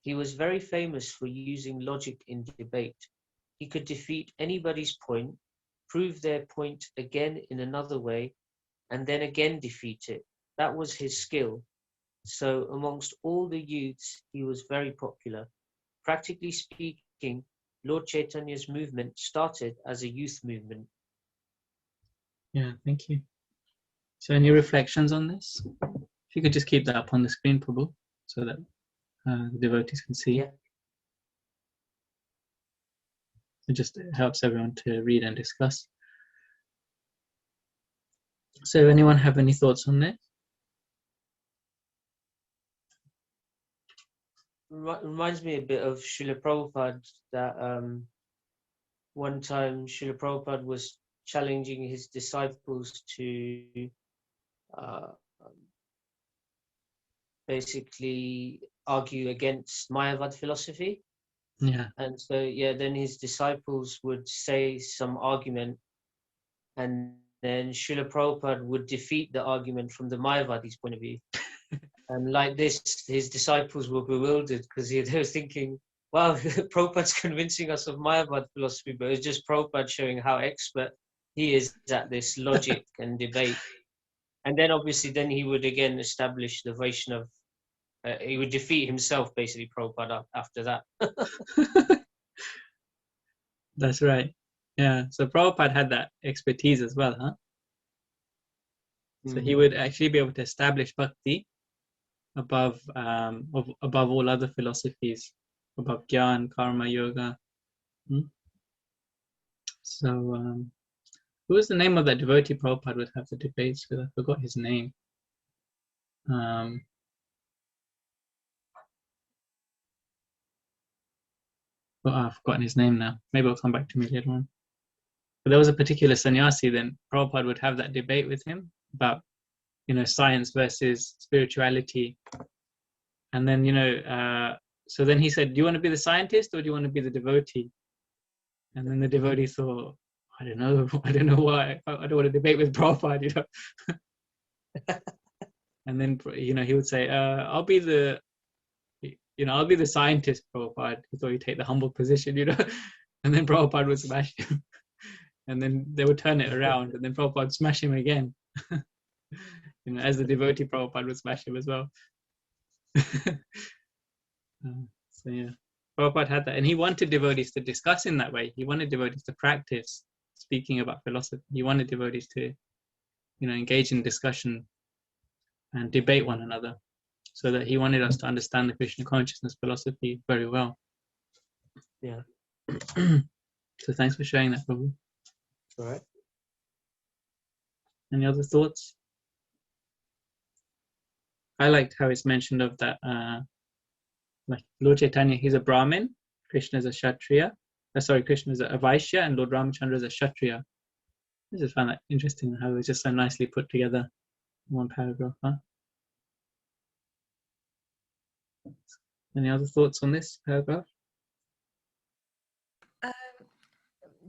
He was very famous for using logic in debate. He could defeat anybody's point, prove their point again in another way, and then again defeat it. That was his skill. So amongst all the youths, he was very popular. Practically speaking, Lord Chaitanya's movement started as a youth movement. Yeah, thank you. So any reflections on this? If you could just keep that up on the screen, Prabhu, so that the devotees can see. Yeah. It just helps everyone to read and discuss. So anyone have any thoughts on this? Reminds me a bit of Srila Prabhupada, that one time Srila Prabhupada was challenging his disciples to basically argue against Mayavad philosophy. Yeah. And so, yeah, then his disciples would say some argument, and then Srila Prabhupada would defeat the argument from the Mayavadi's point of view. And like this, his disciples were bewildered because they were thinking, wow, Prabhupada's convincing us of Mayavad philosophy, but it's just Prabhupada showing how expert he is at this logic and debate. And then obviously then he would again establish the Vaishnav, he would defeat himself, basically, Prabhupada, after that. That's right. Yeah, so Prabhupada had that expertise as well, huh? So he would actually be able to establish bhakti above all other philosophies, above Gyan, Karma, Yoga. So who was the name of that devotee Prabhupada would have the debates with? I forgot his name. I've forgotten his name now. Maybe it'll come back to me later on. But there was a particular sannyasi, then Prabhupada would have that debate with him about, science versus spirituality. And then, so then he said, do you want to be the scientist or do you want to be the devotee? And then the devotee thought, I don't know why. I don't want to debate with Prabhupada, And then, he would say, I'll be the scientist, Prabhupada. He thought he'd take the humble position, And then Prabhupada would smash him. And then they would turn it around, and then Prabhupada would smash him again. As the devotee, Prabhupada would smash him as well. So yeah, Prabhupada had that, and he wanted devotees to discuss in that way. He wanted devotees to practice speaking about philosophy. He wanted devotees to, engage in discussion and debate one another, so that he wanted us to understand the Krishna consciousness philosophy very well. Yeah. So thanks for sharing that, Prabhu. All right. Any other thoughts? I liked how it's mentioned of that, like Lord Chaitanya, he's a Brahmin, Krishna is a Kshatriya. Krishna is a Vaishya, and Lord Ramchandra is a Kshatriya. I just found that interesting how it was just so nicely put together in one paragraph. Huh? Any other thoughts on this paragraph?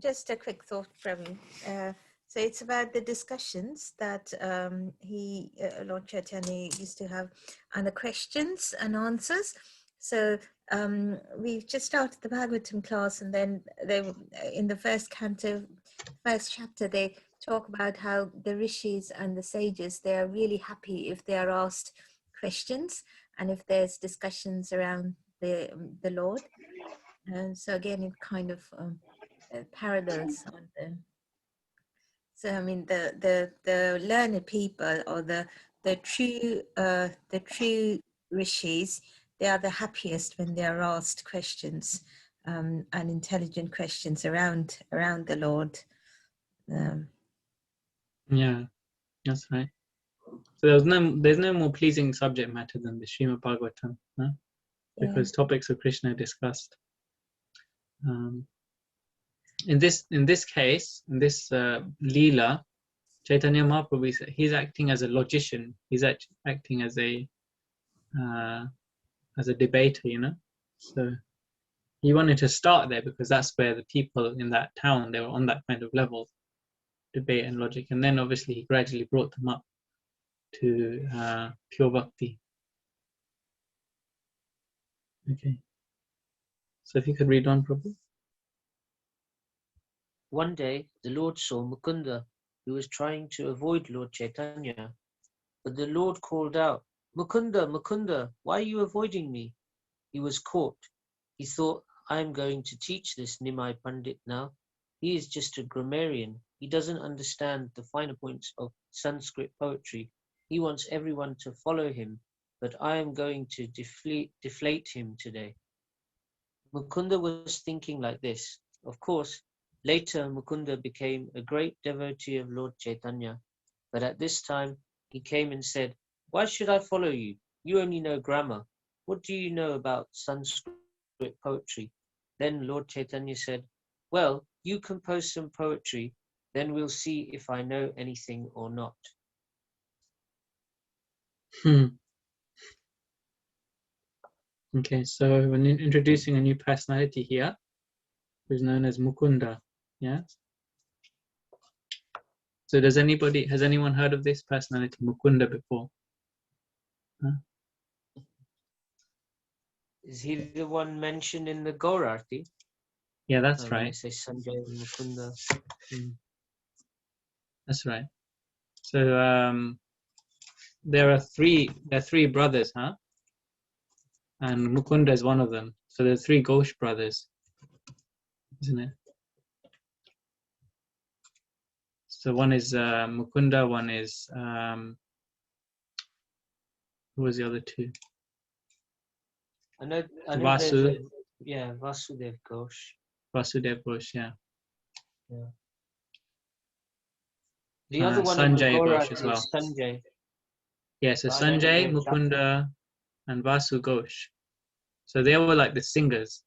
just a quick thought, Prabhu. So it's about the discussions that Lord Chaitanya used to have, and the questions and answers. So we've just started the Bhagavatam class, and then in the first canto, first chapter, they talk about how the rishis and the sages, they are really happy if they are asked questions and if there's discussions around the Lord. And so again, it kind of parallels on them. So I mean, the learned people, or the true rishis, they are the happiest when they are asked questions and intelligent questions around the Lord. Yeah, that's right. So there's no more pleasing subject matter than the Srimad Bhagavatam, huh? Because topics of Krishna are discussed. In this case, in this Leela, Chaitanya Mahaprabhu, he's acting as a logician. He's acting as a debater, you know. So he wanted to start there because that's where the people in that town, they were on that kind of level, debate and logic. And then obviously he gradually brought them up to pure bhakti. Okay. So if you could read on, Prabhu. One day, the Lord saw Mukunda, who was trying to avoid Lord Chaitanya. But the Lord called out, "Mukunda, Mukunda, why are you avoiding me?" He was caught. He thought, "I am going to teach this Nimai Pandit now. He is just a grammarian. He doesn't understand the finer points of Sanskrit poetry. He wants everyone to follow him, but I am going to deflate him today." Mukunda was thinking like this. Of course, later Mukunda became a great devotee of Lord Chaitanya, but at this time he came and said, "Why should I follow you? You only know grammar. What do you know about Sanskrit poetry?" Then Lord Chaitanya said, "Well, you compose some poetry, then we'll see if I know anything or not." Okay, so when introducing a new personality here, who's known as Mukunda. Yeah. So has anyone heard of this personality, Mukunda, before? Huh? Is he the one mentioned in the Gaurarti? Yeah, that's When they right. say Sanjay and Mukunda. That's right. So there are three brothers, huh? And Mukunda is one of them. So there are three Ghosh brothers, isn't it? So one is Mukunda, one is who was the other two? I know Vasu. there's Vasudev Ghosh. Vasudev Ghosh, yeah. The other one in the Sanjay Ghosh Gaurarti as well. is Sanjay. Yeah, so But I don't Sanjay, know Mukunda, and Vasu Ghosh. So they were like the singers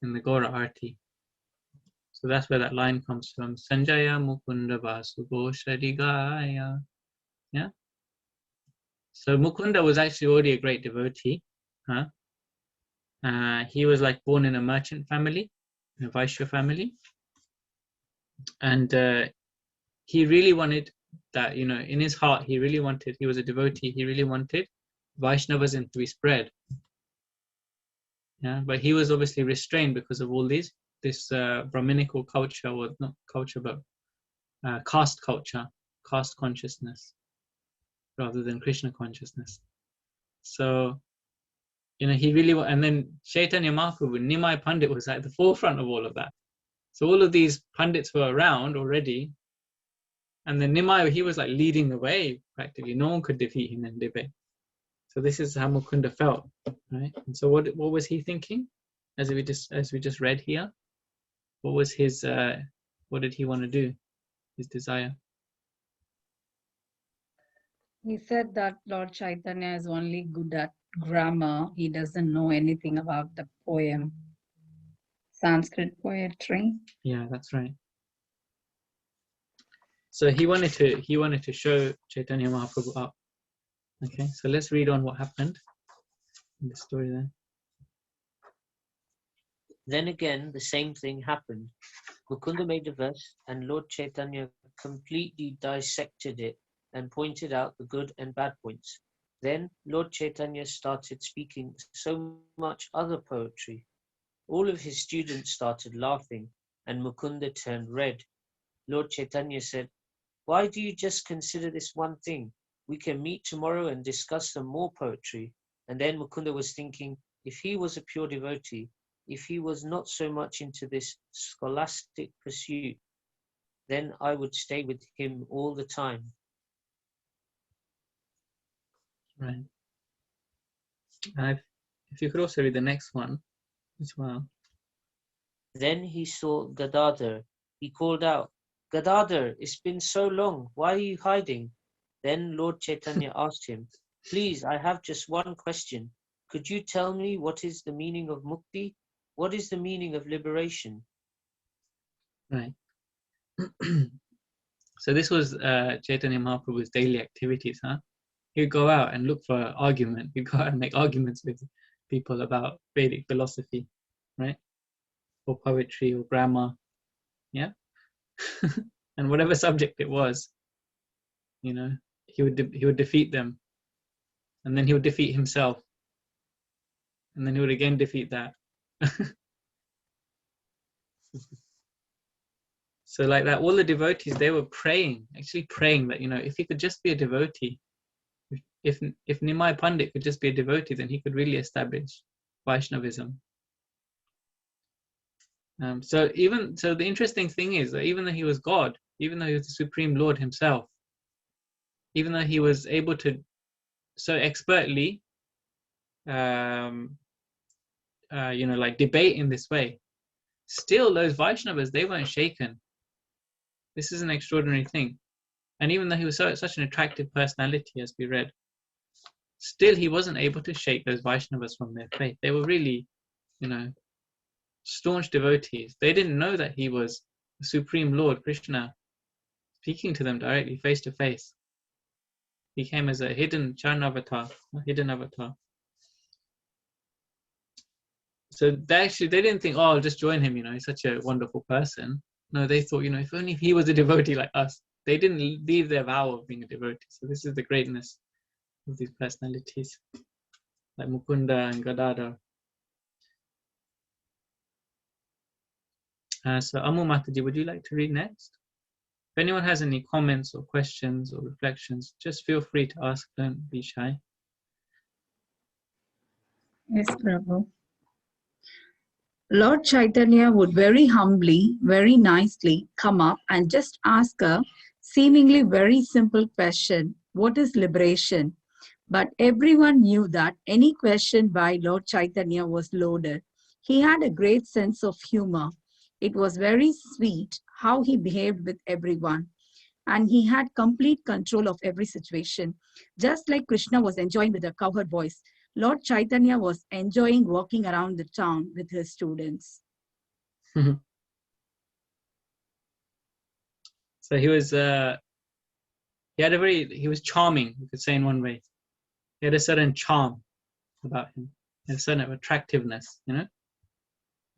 in the Gaura Arti. So that's where that line comes from. Sanjaya Mukunda Vasu Gosha Digaya. Yeah. So Mukunda was actually already a great devotee. Huh? He was like born in a merchant family, in a Vaishya family. And he really wanted that, you know, in his heart, he was a devotee, he really wanted Vaishnavism to be spread. Yeah, but he was obviously restrained because of all this Brahminical culture, or not culture, but caste culture, caste consciousness, rather than Krishna consciousness. So, you know, he really, and then Chaitanya Mahaprabhu, Nimai Pandit was at the forefront of all of that. So all of these Pandits were around already, and then Nimai, he was like leading the way practically. No one could defeat him in debate. So this is how Mukunda felt, right? And so what was he thinking, as we just read here? What was his? What did he want to do? His desire. He said that Lord Chaitanya is only good at grammar. He doesn't know anything about the poem, Sanskrit poetry. Yeah, that's right. So he wanted to show Chaitanya Mahaprabhu up. Okay, so let's read on what happened in the story then. Then again, the same thing happened. Mukunda made a verse, and Lord Chaitanya completely dissected it and pointed out the good and bad points. Then Lord Chaitanya started speaking so much other poetry. All of his students started laughing, and Mukunda turned red. Lord Chaitanya said, "Why do you just consider this one thing? We can meet tomorrow and discuss some more poetry." And then Mukunda was thinking, if he was a pure devotee, if he was not so much into this scholastic pursuit, then I would stay with him all the time. Right. If you could also read the next one as well. Then he saw Gadadhar. He called out, "Gadadhar, it's been so long. Why are you hiding?" Then Lord Chaitanya asked him, "Please, I have just one question. Could you tell me what is the meaning of mukti? What is the meaning of liberation?" Right. So this was Chaitanya Mahaprabhu's daily activities, huh? He'd go out and look for argument. He'd go out and make arguments with people about Vedic philosophy, right? Or poetry or grammar, yeah? And whatever subject it was, you know, he would defeat them. And then he would defeat himself. And then he would again defeat that. So like that, all the devotees, they were praying, actually praying that, you know, if he could just be a devotee, if Nimai Pandey could just be a devotee, then he could really establish Vaishnavism. So the interesting thing is that even though he was God, even though he was the Supreme Lord himself, even though he was able to so expertly, like debate in this way, still those Vaishnavas, they weren't shaken. This is an extraordinary thing. And even though he was such an attractive personality, as we read, still he wasn't able to shake those Vaishnavas from their faith. They were really, you know, staunch devotees. They didn't know that he was the Supreme Lord, Krishna, speaking to them directly, face to face. He came as a hidden avatar. So they didn't think, oh, I'll just join him, you know, he's such a wonderful person. No, they thought, you know, if only he was a devotee like us. They didn't leave their vow of being a devotee. So this is the greatness of these personalities, like Mukunda and Gadadhar. So Amu Mataji, would you like to read next? If anyone has any comments or questions or reflections, just feel free to ask. Don't be shy. Yes, Prabhu. Lord Chaitanya would very humbly, very nicely come up and just ask a seemingly very simple question: what is liberation? But everyone knew that any question by Lord Chaitanya was loaded. He had a great sense of humor. It was very sweet how he behaved with everyone. And he had complete control of every situation. Just like Krishna was enjoying with a cowherd voice, Lord Chaitanya was enjoying walking around the town with his students. So he was charming, you could say in one way. He had a certain charm about him, a certain attractiveness, you know,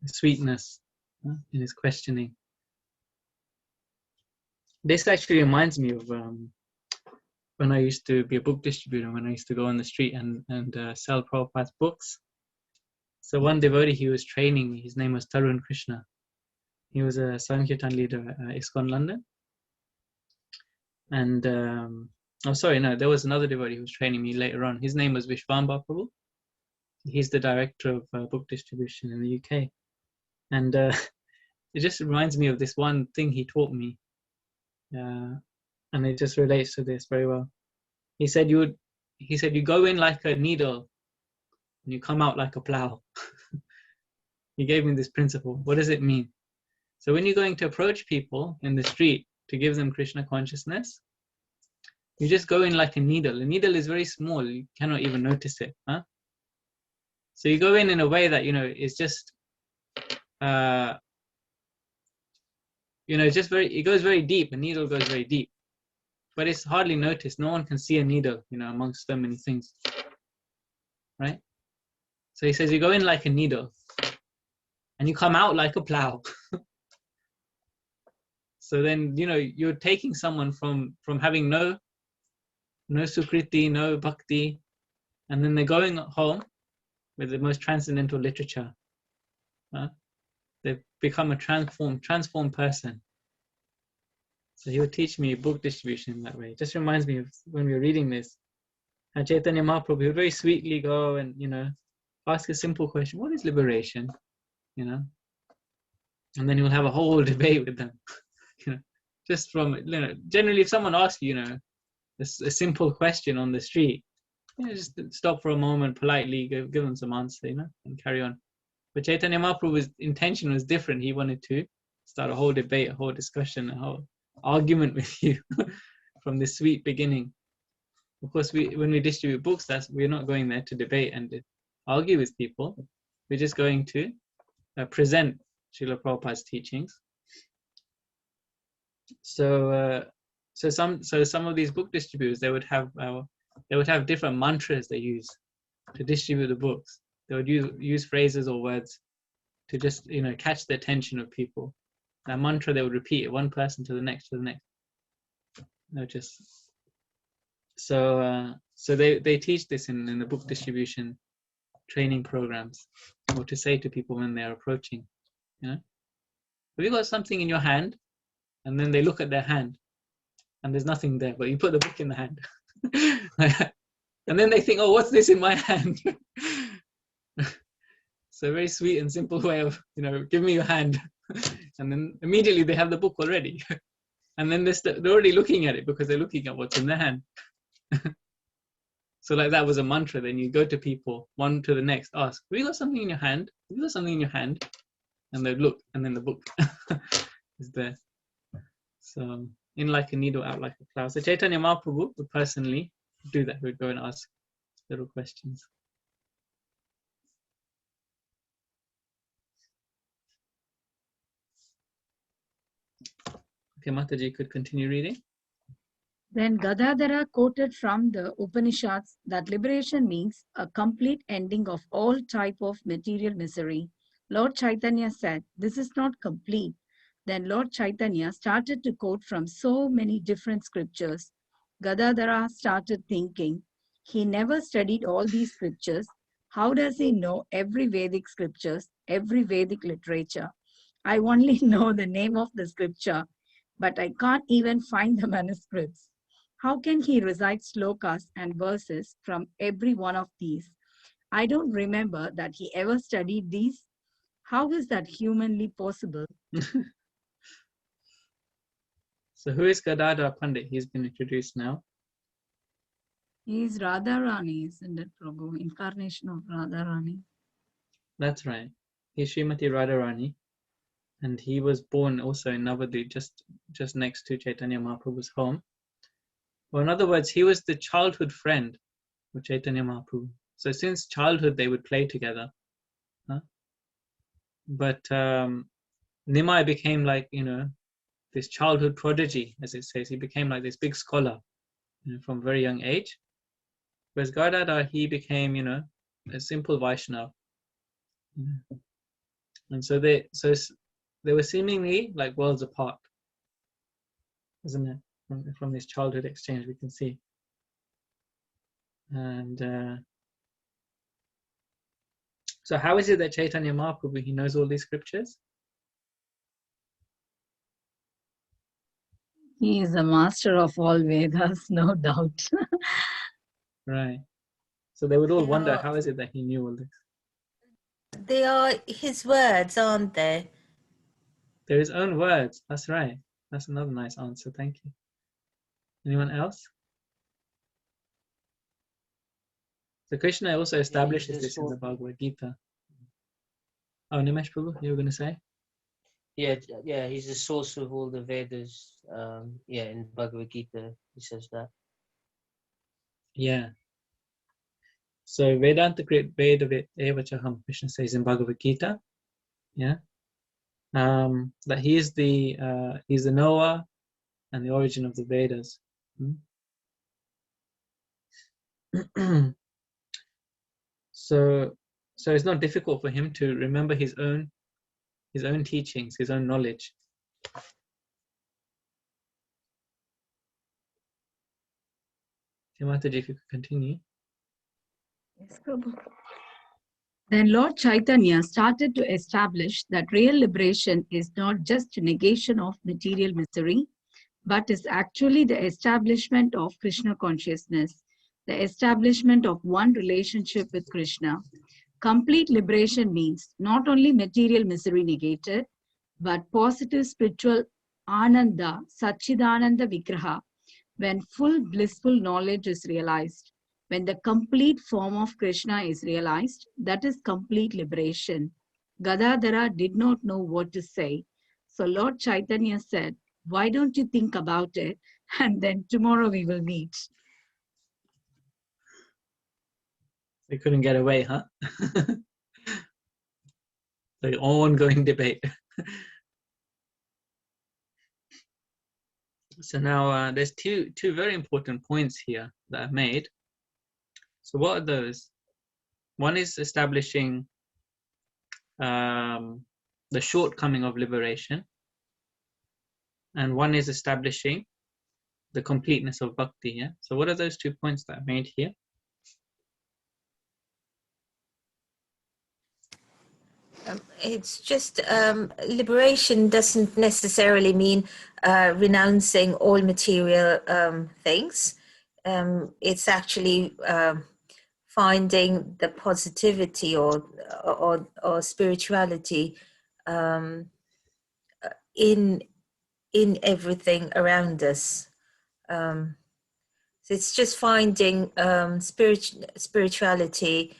sweetness in his questioning. This actually reminds me of when I used to be a book distributor, when I used to go on the street and sell Prabhupada's books. So one devotee he was training me, his name was Tarun Krishna. He was a Sankirtan leader at ISKCON London. And there was another devotee who was training me later on. His name was Vishwamba Prabhu. He's the director of book distribution in the UK. And it just reminds me of this one thing he taught me. And it just relates to this very well. He said you go in like a needle and you come out like a plow. He gave me this principle. What does it mean? So when you're going to approach people in the street to give them Krishna consciousness, you just go in like a needle. A needle is very small. You cannot even notice it. Huh? So you go in a way that, you know, it's just, it goes very deep. A needle goes very deep. But it's hardly noticed. No one can see a needle, you know, amongst so many things. Right? So he says you go in like a needle and you come out like a plow. So then, you know, you're taking someone from having no sukriti, no bhakti, and then they're going home with the most transcendental literature. They've become a transformed person. So he would teach me book distribution in that way. It just reminds me of when we were reading this, and Chaitanya Mahaprabhu would very sweetly go and, you know, ask a simple question: what is liberation? You know, and then he will have a whole debate with them. You know, just from, you know, generally if someone asks you, you know, a simple question on the street, you know, just stop for a moment, politely give them some answer, you know, and carry on. But Chaitanya Mahaprabhu's intention was different. He wanted to start a whole debate, a whole discussion, a whole argument with you from the sweet beginning. Of course, when we distribute books, we're not going there to debate and argue with people. We're just going to present Srila Prabhupada's teachings. So some of these book distributors, they would have different mantras they use to distribute the books. They would use phrases or words to just, you know, catch the attention of people. That mantra they would repeat it, one person to the next to the next. No, just so they teach this in the book distribution training programs, what to say to people when they're approaching. You know, have you got something in your hand? And then they look at their hand, and there's nothing there, but you put the book in the hand, and then they think, "Oh, what's this in my hand?" So a very sweet and simple way of, you know, give me your hand, and then immediately they have the book already, and then they're already looking at it because they're looking at what's in their hand. So like that was a mantra. Then you go to people, one to the next, ask, "Have you got something in your hand? Have you got something in your hand?" And they look, and then the book is there. So in like a needle, out like a cloud. So Chaitanya Mahaprabhu would personally do that. He would go and ask little questions. Okay, Mataji could continue reading. Then Gadadhara quoted from the Upanishads that liberation means a complete ending of all type of material misery. Lord Chaitanya said, "This is not complete." Then Lord Chaitanya started to quote from so many different scriptures. Gadadhara started thinking, he never studied all these scriptures. How does he know every Vedic scriptures, every Vedic literature? I only know the name of the scripture, but I can't even find the manuscripts. How can he recite slokas and verses from every one of these? I don't remember that he ever studied these. How is that humanly possible? So who is Gadadhara Pandey? He's been introduced now. He is Radharani, isn't it, Prabhu? Incarnation of Radharani. That's right. He's Srimati Radharani, and he was born also in Navadhi, just next to Chaitanya Mahaprabhu's home. Or in other words, he was the childhood friend of Chaitanya Mahaprabhu. So since childhood they would play together. But Nimai became like, you know, this childhood prodigy, as it says. He became like this big scholar, you know, from a very young age. Whereas Gadadhara, he became, you know, a simple Vaishnava. And so they were seemingly like worlds apart, isn't it? From this childhood exchange, we can see. And so how is it that Chaitanya Mahaprabhu, he knows all these scriptures? He is the master of all Vedas, no doubt. Right. So they would all wonder, how is it that he knew all this? They are his words, aren't they? They're his own words. That's right. That's another nice answer. Thank you. Anyone else? So Krishna also establishes this in the Bhagavad Gita. Oh, Nimesh Prabhu, you were going to say? Yeah, he's the source of all the Vedas. In Bhagavad Gita, he says that. Yeah. So Vedanta Krit Veda Evachaham, Krishna says in Bhagavad Gita. Yeah. That he is he's the knower and the origin of the Vedas. So it's not difficult for him to remember his own teachings, his own knowledge. Mataji, if you could continue. Yes, Prabhu. Then Lord Chaitanya started to establish that real liberation is not just a negation of material misery, but is actually the establishment of Krishna consciousness, the establishment of one relationship with Krishna. Complete liberation means not only material misery negated, but positive spiritual ananda, Satchidananda Vigraha, when full blissful knowledge is realized. When the complete form of Krishna is realized, that is complete liberation. Gadadhara did not know what to say. So Lord Chaitanya said, why don't you think about it, and then tomorrow we will meet. They couldn't get away, huh? The ongoing debate. So now there's two very important points here that I've made. So what are those? One is establishing the shortcoming of liberation, and one is establishing the completeness of bhakti. Yeah. So what are those 2 points that I made here? It's just liberation doesn't necessarily mean renouncing all material things. It's actually finding the positivity or spirituality in everything around us. So it's just finding spirituality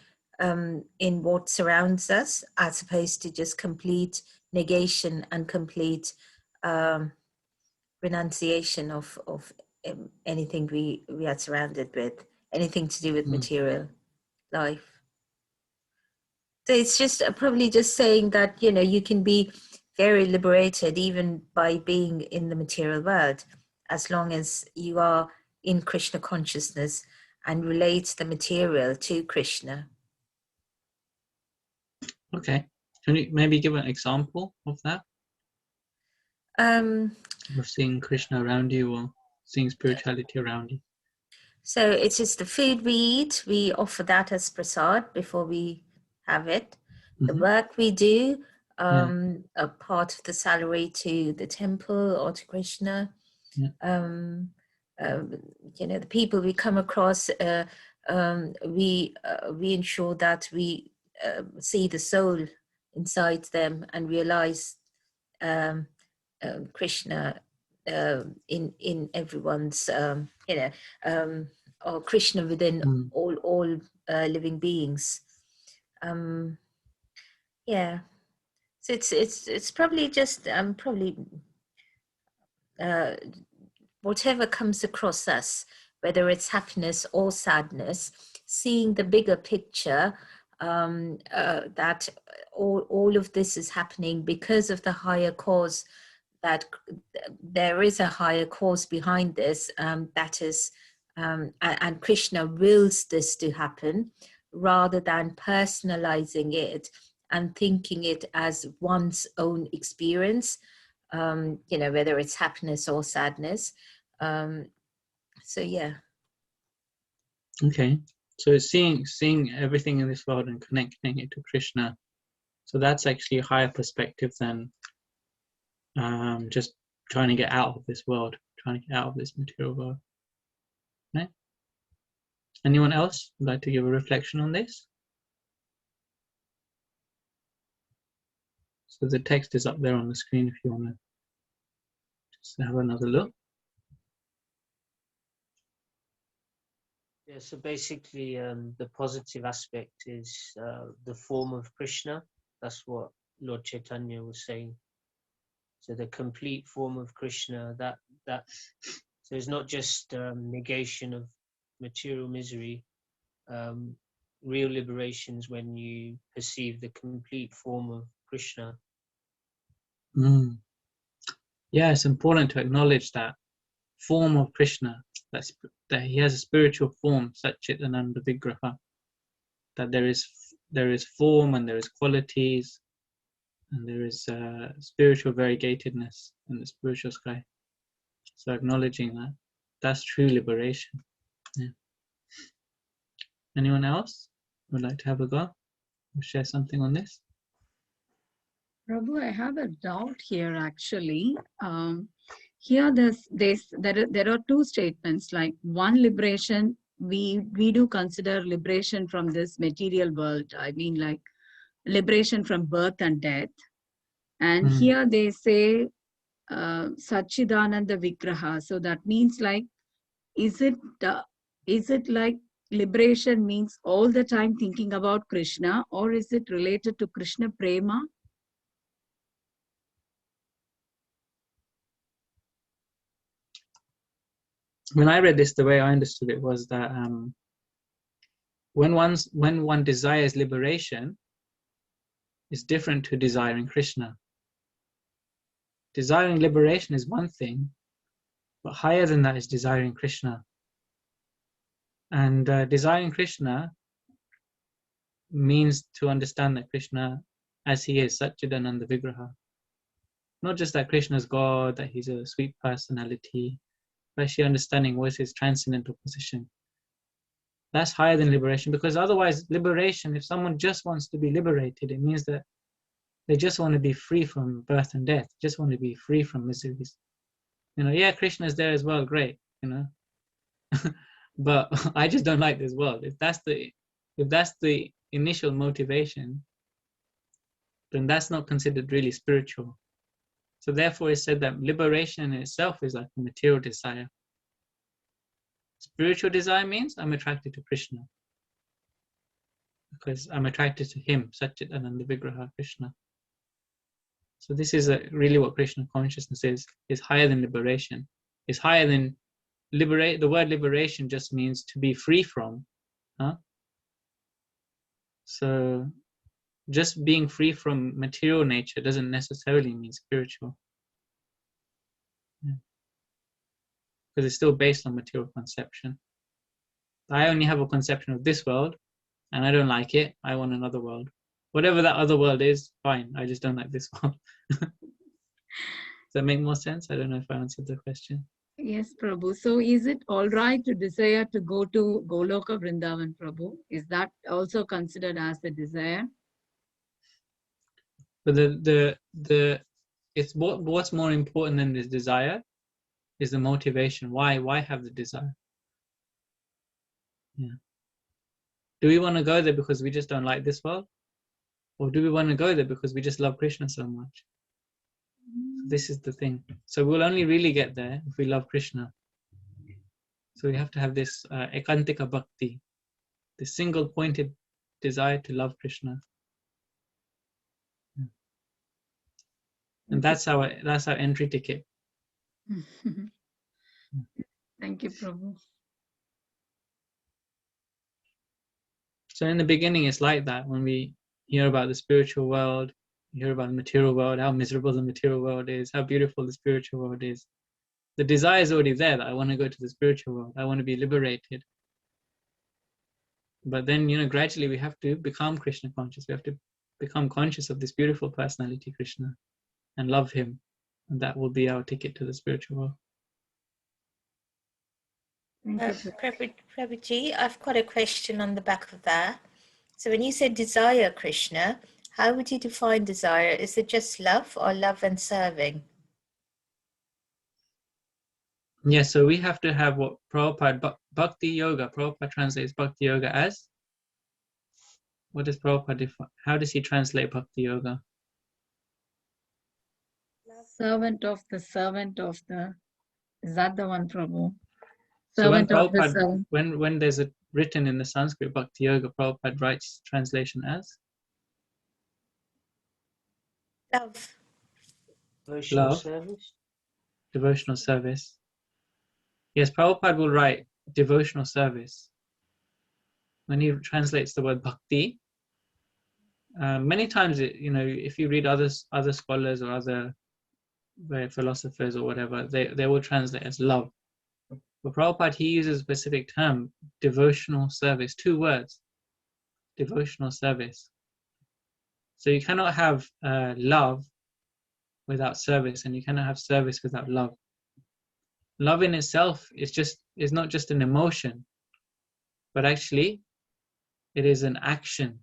in what surrounds us, as opposed to just complete negation and complete renunciation of anything we are surrounded with, anything to do with material life. So it's just probably just saying that, you know, you can be very liberated even by being in the material world, as long as you are in Krishna consciousness and relate the material to Krishna. Okay. Can you maybe give an example of that? Of seeing Krishna around you or seeing spirituality around you. So it's just the food we eat, we offer that as prasad before we have it. The work we do, a part of the salary to the temple or to Krishna. You know, the people we come across, we ensure that we see the soul inside them and realize Krishna in everyone's, you know, or Krishna within all living beings. Yeah, so it's probably just whatever comes across us, whether it's happiness or sadness, seeing the bigger picture, that all of this is happening because of the higher cause, that there is a higher cause behind this, that is, and Krishna wills this to happen, rather than personalizing it and thinking it as one's own experience, you know, whether it's happiness or sadness. So yeah. Okay. So it's seeing everything in this world and connecting it to Krishna. So that's actually a higher perspective than just trying to get out of this world, trying to get out of this material world. Okay. Anyone else would like to give a reflection on this? So the text is up there on the screen if you want to just have another look. Yeah, so basically the positive aspect is the form of Krishna. That's what Lord Chaitanya was saying. So the complete form of Krishna, that so it's not just negation of material misery. Real liberation is when you perceive the complete form of Krishna. Yeah, it's important to acknowledge that form of Krishna, that he has a spiritual form, Satchidananda Vigraha, that there is form and there is qualities and there is spiritual variegatedness in the spiritual sky. So acknowledging that, that's true liberation. Yeah. Anyone else would like to have a go or share something on this? Prabhu, I have a doubt here actually. Here there are two statements, like one liberation, we do consider liberation from this material world. I mean, like liberation from birth and death. And here they say Satchidananda Vigraha. So that means like, is it like liberation means all the time thinking about Krishna, or is it related to Krishna Prema? When I read this, the way I understood it was that when one desires liberation, it's different to desiring Krishna. Desiring liberation is one thing, but higher than that is desiring Krishna. And desiring Krishna means to understand that Krishna, as he is, Satchidananda Vigraha. Not just that Krishna is God, that he's a sweet personality, but actually understanding what is his transcendental position. That's higher than liberation, because otherwise liberation, if someone just wants to be liberated, it means that they just want to be free from birth and death, just want to be free from miseries. Yeah, Krishna is there as well, great, but I just don't like this world. If that's the initial motivation, then that's not considered really spiritual. So therefore it's said that liberation in itself is like a material desire. Spiritual desire means I'm attracted to Krishna, because I'm attracted to him, Satchidananda Vigraha, Krishna. So this is really what Krishna consciousness is higher than liberation. It's higher than liberate. The word liberation just means to be free from. So just being free from material nature doesn't necessarily mean spiritual. Because it's still based on material conception. I only have a conception of this world, and I don't like it. I want another world. Whatever that other world is, fine. I just don't like this world. Does that make more sense? I don't know if I answered the question. Yes, Prabhu. So is it all right to desire to go to Goloka Vrindavan, Prabhu? Is that also considered as a desire? But it's what's more important than this desire is the motivation. Why have the desire? Yeah. Do we want to go there because we just don't like this world? Or do we want to go there because we just love Krishna so much? This is the thing. So we'll only really get there if we love Krishna. So we have to have this ekantika bhakti, the single pointed desire to love Krishna. And that's our entry ticket. Thank you, Prabhu. So in the beginning, it's like that. When we hear about the spiritual world, you hear about the material world, how miserable the material world is, how beautiful the spiritual world is. The desire is already there that I want to go to the spiritual world. I want to be liberated. But then, gradually we have to become Krishna conscious. We have to become conscious of this beautiful personality, Krishna, and love him. And that will be our ticket to the spiritual world. Prabhuji, I've got a question on the back of that. So when you said desire Krishna, how would you define desire? Is it just love or love and serving? Yeah, so we have to have what Prabhupada, Bhakti Yoga, Prabhupada translates Bhakti Yoga as? What does Prabhupada define? How does he translate Bhakti Yoga? Servant of the, is that the one, Prabhu? So when Servant of the Prabhupada, servant. when there's a written in the Sanskrit Bhakti Yoga, Prabhupada writes translation as? Love. Devotional Love. service. Devotional service. Yes, Prabhupada will write devotional service. When he translates the word bhakti, many times, if you read other scholars or other philosophers or whatever, they will translate as love. But Prabhupada, he uses a specific term, devotional service, 2 words, devotional service. So you cannot have love without service, and you cannot have service without love. Love in itself is not just an emotion, but actually It is an action.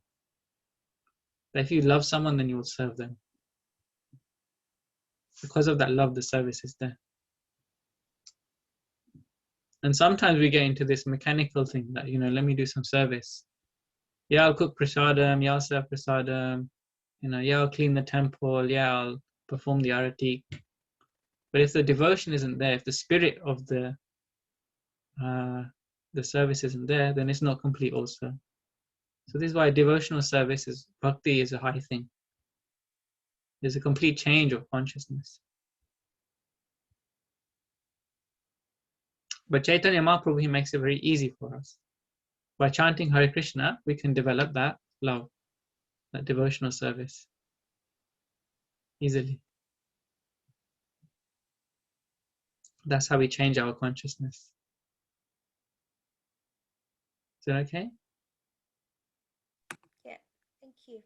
That if you love someone, then you will serve them. Because of that love, the service is there. And sometimes we get into this mechanical thing that, let me do some service. Yeah, I'll cook prasadam, yeah, I'll serve prasadam, yeah, I'll clean the temple, yeah, I'll perform the arati. But if the devotion isn't there, if the spirit of the service isn't there, then it's not complete also. So this is why devotional service is, bhakti is a high thing. There's a complete change of consciousness. But Chaitanya Mahaprabhu, he makes it very easy for us. By chanting Hare Krishna, we can develop that love, that devotional service easily. That's how we change our consciousness. Is that okay? Yeah, thank you.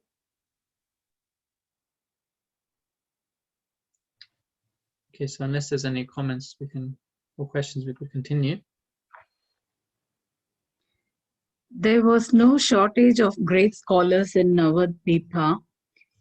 Okay, so unless there's any comments, or questions, we could continue. There was no shortage of great scholars in Navadhi,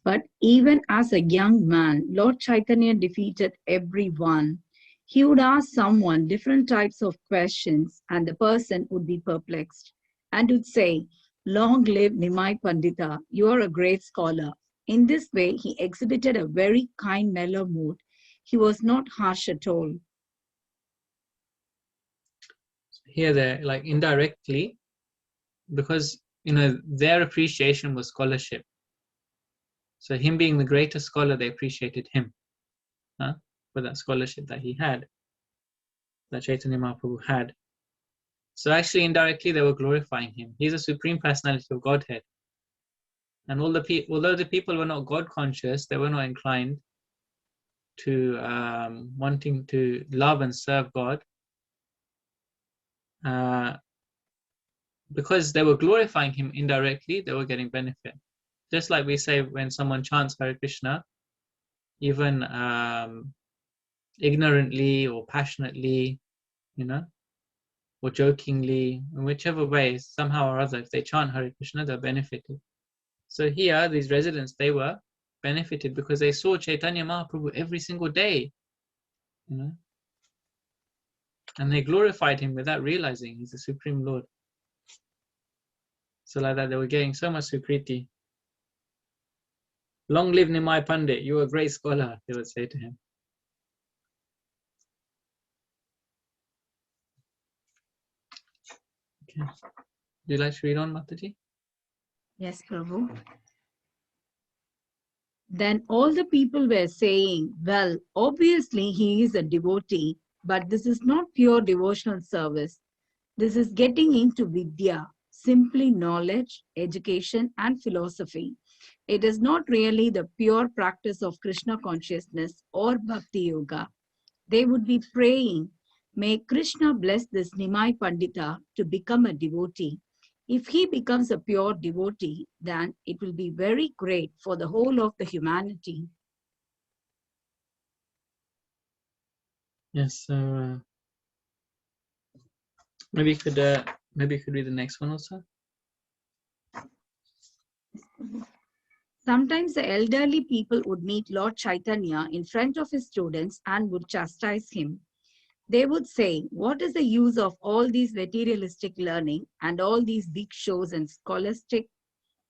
but even as a young man, Lord Chaitanya defeated everyone. He would ask someone different types of questions, and the person would be perplexed and would say, "Long live Nimai Pandita, you are a great scholar." In this way, he exhibited a very kind, mellow mood. He was not harsh at all. Here, they're like indirectly, because their appreciation was scholarship. So him being the greatest scholar, they appreciated him for that scholarship that he had, that Chaitanya Mahaprabhu had. So actually, indirectly, they were glorifying him. He's a supreme personality of Godhead. And although the people were not God conscious, they were not inclined to wanting to love and serve God. Because they were glorifying him indirectly, they were getting benefit. Just like we say when someone chants Hare Krishna, even ignorantly or passionately, or jokingly, in whichever way, somehow or other, if they chant Hare Krishna, they're benefited. So here, these residents, they were benefited because they saw Chaitanya Mahaprabhu every single day, and they glorified him without realizing he's the Supreme Lord. So like that, they were getting so much sukriti. Long live Nimai Pandey, you are a great scholar, they would say to him. Okay. Would you like to read on, Mataji? Yes, Prabhu. Then all the people were saying, "Well, obviously he is a devotee, but this is not pure devotional service. This is getting into Vidya, simply knowledge, education, and philosophy. It is not really the pure practice of Krishna consciousness or Bhakti Yoga." They would be praying, "May Krishna bless this Nimai Pandita to become a devotee. If he becomes a pure devotee, then it will be very great for the whole of the humanity." Yes, so maybe you could read the next one also. Sometimes the elderly people would meet Lord Chaitanya in front of his students and would chastise him. They would say, "What is the use of all these materialistic learning and all these big shows and scholastic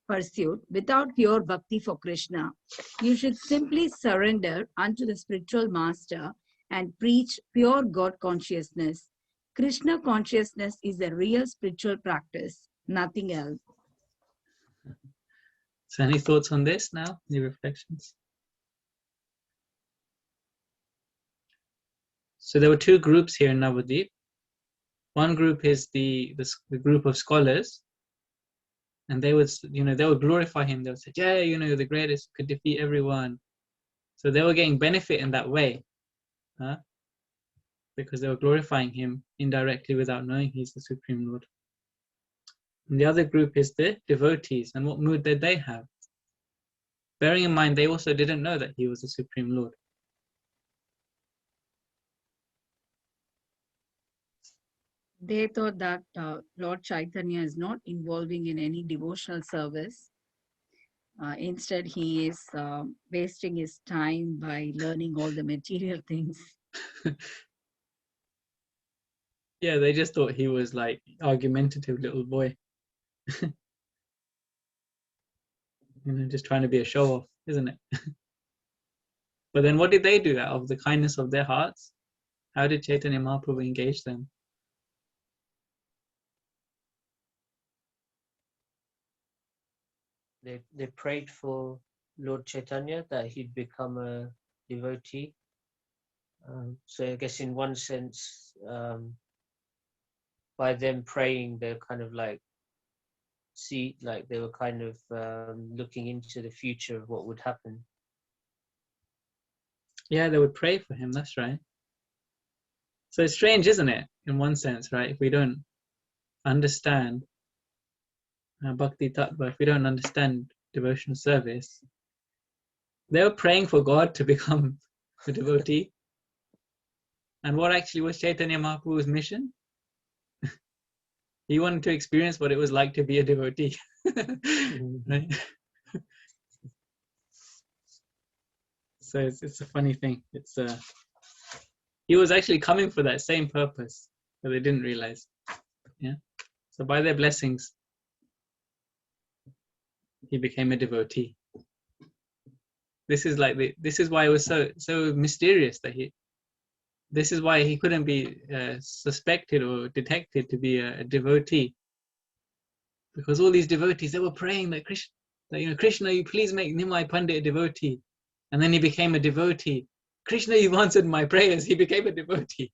pursuit without pure bhakti for Krishna? You should simply surrender unto the spiritual master and preach pure God consciousness. Krishna consciousness is the real spiritual practice, nothing else." So any thoughts on this now? Any reflections? So there were two groups here in Navadhi. One group is the group of scholars, and they would glorify him. They would say, "Yeah, you're the greatest, could defeat everyone." So they were getting benefit in that way, because they were glorifying him indirectly without knowing he's the Supreme Lord. And the other group is the devotees, and what mood did they have? Bearing in mind, they also didn't know that he was the Supreme Lord. they thought that Lord Chaitanya is not involving in any devotional service. Instead, he is wasting his time by learning all the material things. Yeah, they just thought he was like argumentative little boy. Just trying to be a show off, isn't it? But then what did they do out of the kindness of their hearts? How did Chaitanya Mahaprabhu engage them? They prayed for Lord Chaitanya that he'd become a devotee. So I guess in one sense, by them praying, they're kind of like they were kind of looking into the future of what would happen. Yeah, they would pray for him, that's right. So it's strange, isn't it? In one sense, right? If we don't understand Bhakti Tattva, if we don't understand devotional service, they were praying for God to become a devotee. And what actually was Chaitanya Mahaprabhu's mission? He wanted to experience what it was like to be a devotee. Right? So it's a funny thing. He was actually coming for that same purpose, but they didn't realize. Yeah. So by their blessings, he became a devotee. This is why it was so mysterious that this is why he couldn't be suspected or detected to be a devotee, because all these devotees, they were praying that Krishna, you please make Nimai Pandey a devotee, and then he became a devotee. Krishna, you've answered my prayers. He became a devotee,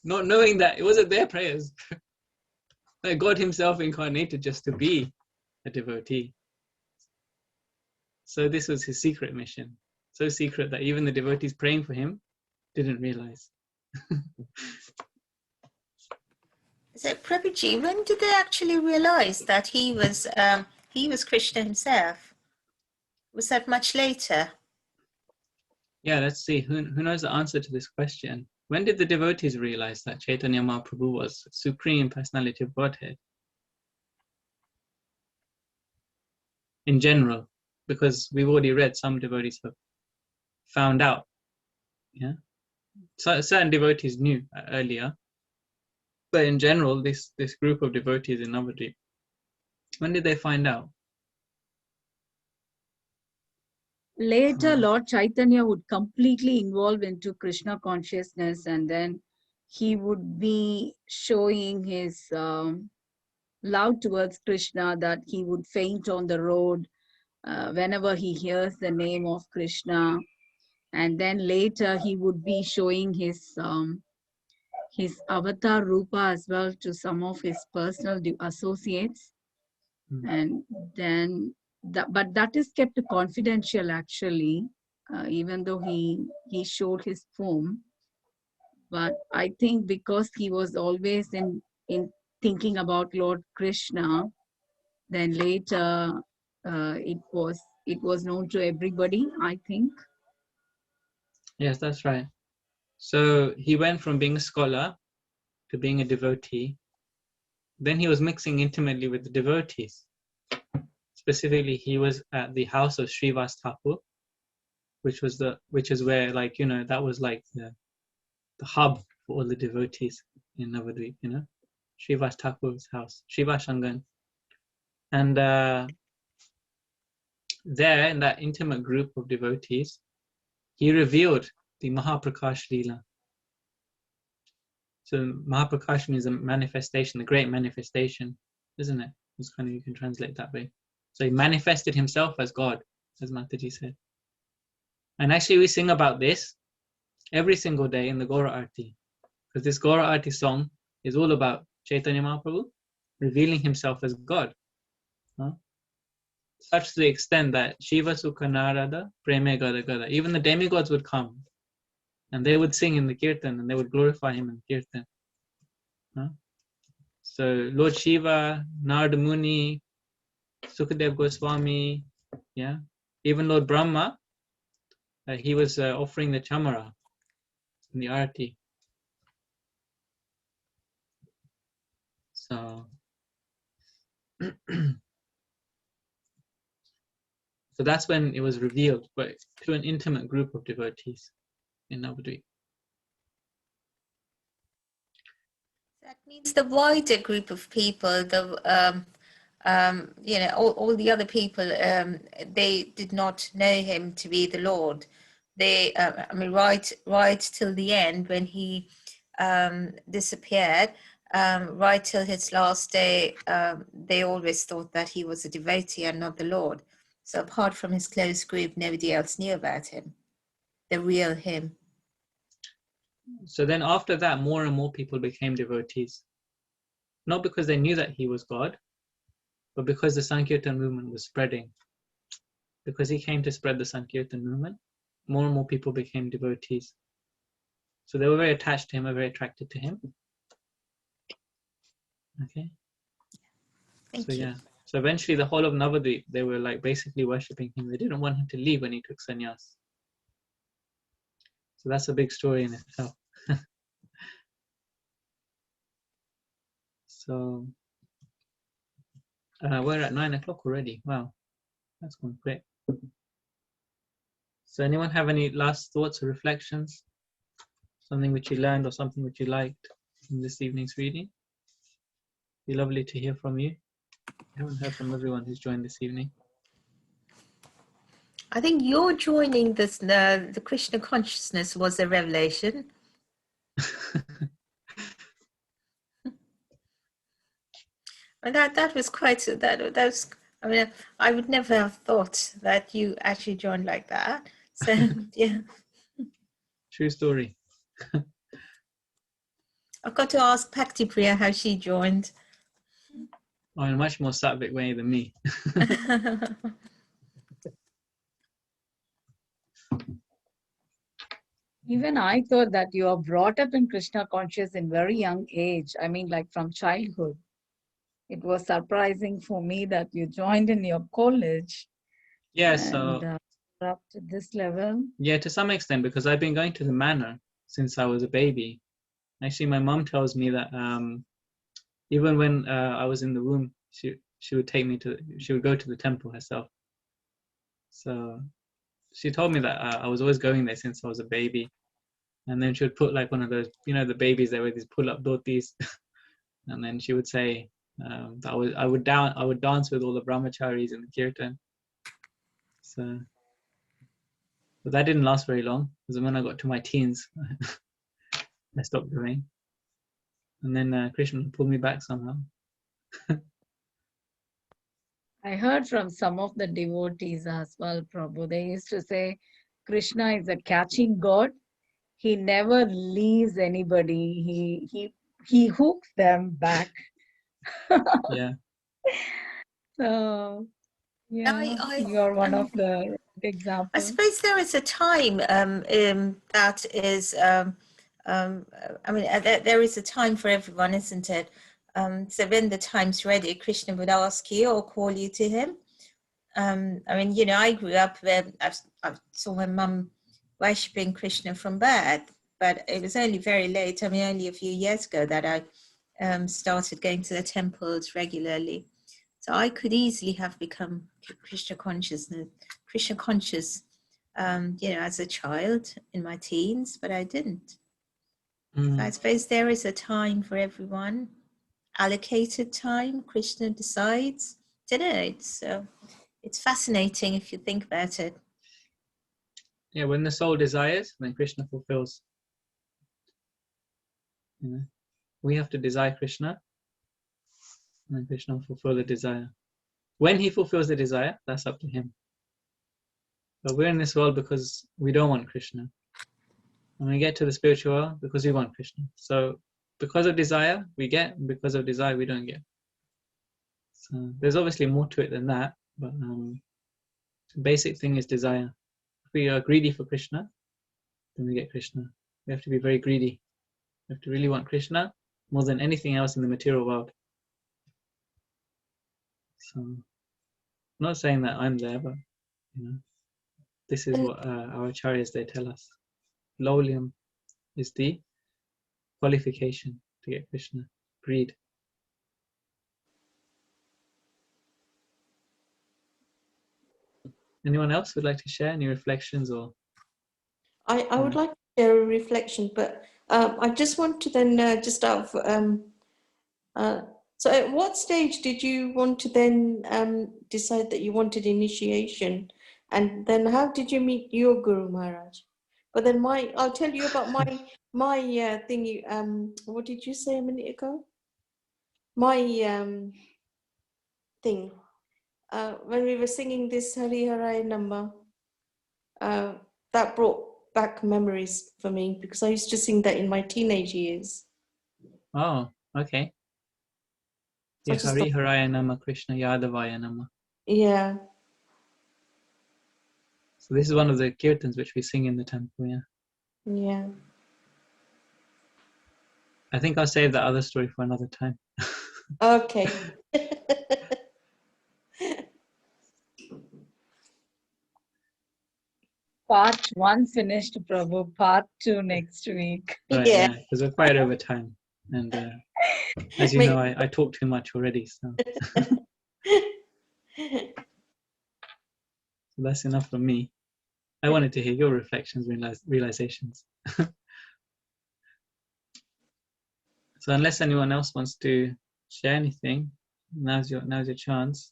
not knowing that it wasn't their prayers. That God himself incarnated just to be a devotee. So this was his secret mission, so secret that even the devotees praying for him didn't realize. So Prabhuji, when did they actually realize that he was Krishna himself? Was that much later? Yeah, let's see. Who knows the answer to this question? When did the devotees realize that Chaitanya Mahaprabhu was Supreme Personality of Godhead? In general, because we've already read some devotees have found out. Yeah, so certain devotees knew earlier, but in general, this group of devotees in Navadhi, when did they find out? Later, Lord Chaitanya would completely involve into Krishna consciousness, and then he would be showing his love towards Krishna, that he would faint on the road whenever he hears the name of Krishna. And then later he would be showing his avatar rupa as well to some of his personal associates. And then but that is kept confidential actually, even though he showed his form. But I think because he was always in thinking about Lord Krishna, then later it was known to everybody, I think. Yes, that's right. So he went from being a scholar to being a devotee. Then he was mixing intimately with the devotees. Specifically, he was at the house of Srivas Thakur, which is where, like, that was like the hub for all the devotees in Navadhi, Srivas Thakur's house, Srivas Shangan. And there, in that intimate group of devotees, he revealed the Mahaprakash Leela. So Mahaprakash is a manifestation, the great manifestation, isn't it? It's kind of, you can translate that way. So he manifested himself as God, as Mataji said. And actually we sing about this every single day in the Gaura Arti, because this Gaura Arti song is all about Chaitanya Mahaprabhu revealing himself as God. Such to the extent that Shiva Sukha Narada Preme Gada Gada, even the demigods would come and they would sing in the kirtan and they would glorify him in the kirtan. So Lord Shiva, Narada Muni, Sukadev Goswami, yeah, even Lord Brahma, he was offering the chamara in the arati. So, so that's when it was revealed, but to an intimate group of devotees in Navadhi. That means the wider group of people, all the other people, they did not know him to be the Lord. They, right till the end when he disappeared, right till his last day, they always thought that he was a devotee and not the Lord. So apart from his close group, nobody else knew about him, the real him. So then after that, more and more people became devotees. Not because they knew that he was God, but because the Sankirtan movement was spreading. Because he came to spread the Sankirtan movement, more and more people became devotees. So they were very attached to him, very attracted to him. Okay. Thank you. Yeah. So eventually the whole of Navadhi, they were like basically worshipping him. They didn't want him to leave when he took sannyas. So that's a big story in itself. So we're at 9 o'clock already. Wow, that's gone quick. So anyone have any last thoughts or reflections? Something which you learned or something which you liked in this evening's reading? It'd be lovely to hear from you. I haven't heard from everyone who's joined this evening. I think your joining this the Krishna consciousness was a revelation. And that was quite that was. I mean, I would never have thought that you actually joined like that. So yeah, True story. I've got to ask Bhakti Priya how she joined. Oh, in a much more sattvic way than me. Even I thought that you are brought up in Krishna conscious in very young age. I mean, like from childhood. It was surprising for me that you joined in your college. Yeah, so up to this level. Yeah, to some extent, because I've been going to the manor since I was a baby. Actually, my mom tells me that even when I was in the womb, she would take me she would go to the temple herself. So she told me that I was always going there since I was a baby. And then she would put like one of those, the babies that wear these pull-up dhotis. And then she would say that I would dance with all the brahmacharis in the kirtan. So, but that didn't last very long, because when I got to my teens, I stopped doing. And then Krishna pulled me back somehow. I heard from some of the devotees as well, Prabhu. They used to say, Krishna is a catching God. He never leaves anybody. He hooks them back. Yeah. So, yeah, you're one of the examples. I suppose there is a time that is. There is a time for everyone, isn't it? So when the time's ready, Krishna would ask you or call you to him. I grew up where I saw my mum worshipping Krishna from birth, but it was only very late. Only a few years ago that I started going to the temples regularly. So I could easily have become Krishna conscious, as a child in my teens, but I didn't. So I suppose there is a time for everyone, allocated time. Krishna decides. It's fascinating if you think about it. Yeah, when the soul desires, then Krishna fulfills. We have to desire Krishna, and then Krishna will fulfill the desire. When he fulfills the desire, that's up to him. But we're in this world because we don't want Krishna. And we get to the spiritual world because we want Krishna. So because of desire, we get, and because of desire, we don't get. So there's obviously more to it than that, but the basic thing is desire. If we are greedy for Krishna, then we get Krishna. We have to be very greedy. We have to really want Krishna more than anything else in the material world. So I'm not saying that I'm there, but this is what our acharyas, they tell us. Lowliam is the qualification to get Krishna. Greed. Anyone else would like to share any reflections or? I would like to share a reflection, but I just want to then just out of, so at what stage did you want to then decide that you wanted initiation? And then how did you meet your Guru Maharaj? But then I'll tell you about my thingy. What did you say a minute ago? My thing. When we were singing this Hari Harai number, that brought back memories for me because I used to sing that in my teenage years. Oh, okay. So Yeah, Hari Haraya Nama Krishna Yadavaya Nama. Yeah. So this is one of the kirtans which we sing in the temple, yeah. Yeah. I think I'll save that other story for another time. Okay. Part 1 finished, Prabhu. Part 2 next week. Right, Yeah. because we're quite over time. And as you know, I talk too much already, so. So that's enough from me. I wanted to hear your reflections, realizations. So unless anyone else wants to share anything, now's your chance.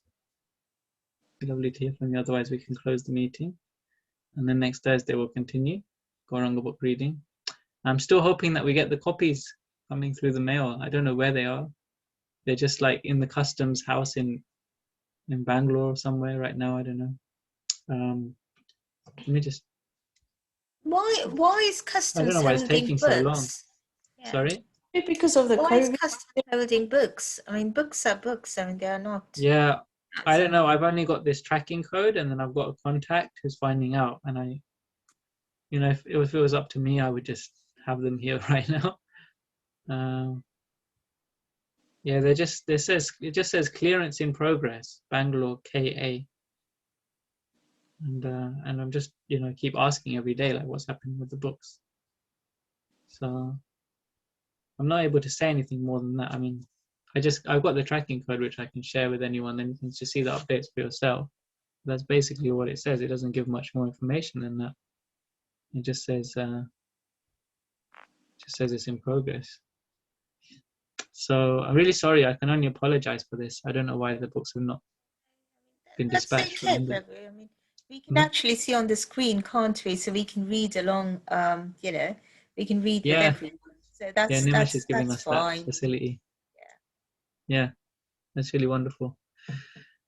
It'd be lovely to hear from you. Otherwise, we can close the meeting, and then next Thursday we'll continue Gauranga book reading. I'm still hoping that we get the copies coming through the mail. I don't know where they are. They're just like in the customs house in Bangalore or somewhere right now. I don't know. Let me just. Why is I customs don't know why it's holding taking books? so long. Yeah. Sorry. Because of the Why is COVID. customs holding books? I mean, books are books. I mean, they are not. Yeah, I don't know. I've only got this tracking code, and then I've got a contact who's finding out. And I, if it was up to me, I would just have them here right now. Yeah, it just says clearance in progress, Bangalore KA. And I'm just keep asking every day like what's happening with the books. So I'm not able to say anything more than that. I mean, I've got the tracking code which I can share with anyone, then you can just see the updates for yourself. That's basically what it says. It doesn't give much more information than that. It just says it's in progress. So I'm really sorry. I can only apologize for this. I don't know why the books have not been dispatched from India. I mean, we can actually see on the screen, can't we? So we can read along. We can read with everyone. So that's Nimai is giving us fine. that facility. Yeah, that's really wonderful.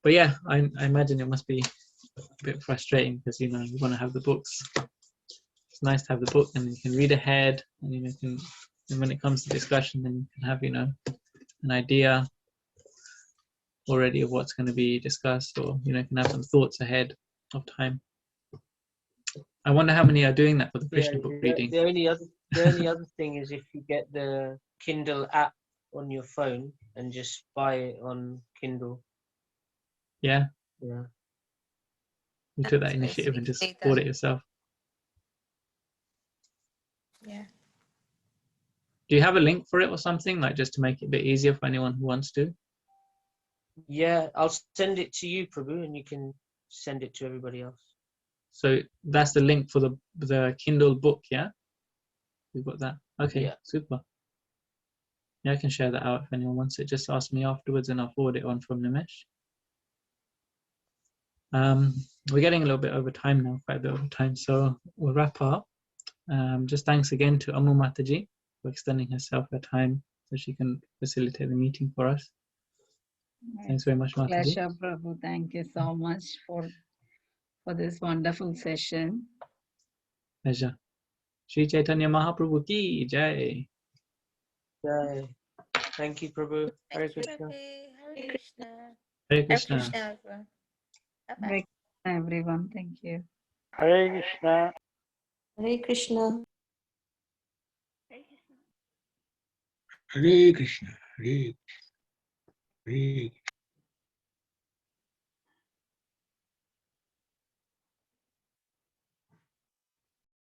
But yeah, I imagine it must be a bit frustrating because you want to have the books. It's nice to have the book and you can read ahead, and and when it comes to discussion, then you can have an idea already of what's going to be discussed, or you can have some thoughts ahead of time. I wonder how many are doing that for the Krishna book reading. The only other thing is if you get the Kindle app on your phone and just buy it on Kindle. Yeah. Yeah. You took that initiative and just bought it yourself. Yeah. Do you have a link for it or something, like just to make it a bit easier for anyone who wants to? Yeah, I'll send it to you, Prabhu, and you can send it to everybody else. So that's the link for the Kindle book, yeah? We've got that. Okay, yeah. Super. Yeah, I can share that out if anyone wants it. Just ask me afterwards and I'll forward it on from Nimesh. We're getting a little bit over time now, quite a bit over time, so we'll wrap up. Just thanks again to Amu Mataji for extending her time so she can facilitate the meeting for us. Thanks very much, Mataji. Pleasure, Prabhu. Thank you so much for this wonderful session. Pleasure. Shri Chaitanya Mahaprabhu ki jai. Jai. Thank you, Prabhu. Hare Krishna. Hare Krishna. Hare Krishna. Hare Krishna, everyone. Bye-bye. Hare Krishna, everyone. Thank you. Hare Krishna. Hare Krishna. Hare Krishna. Hare Krishna. Hare Krishna.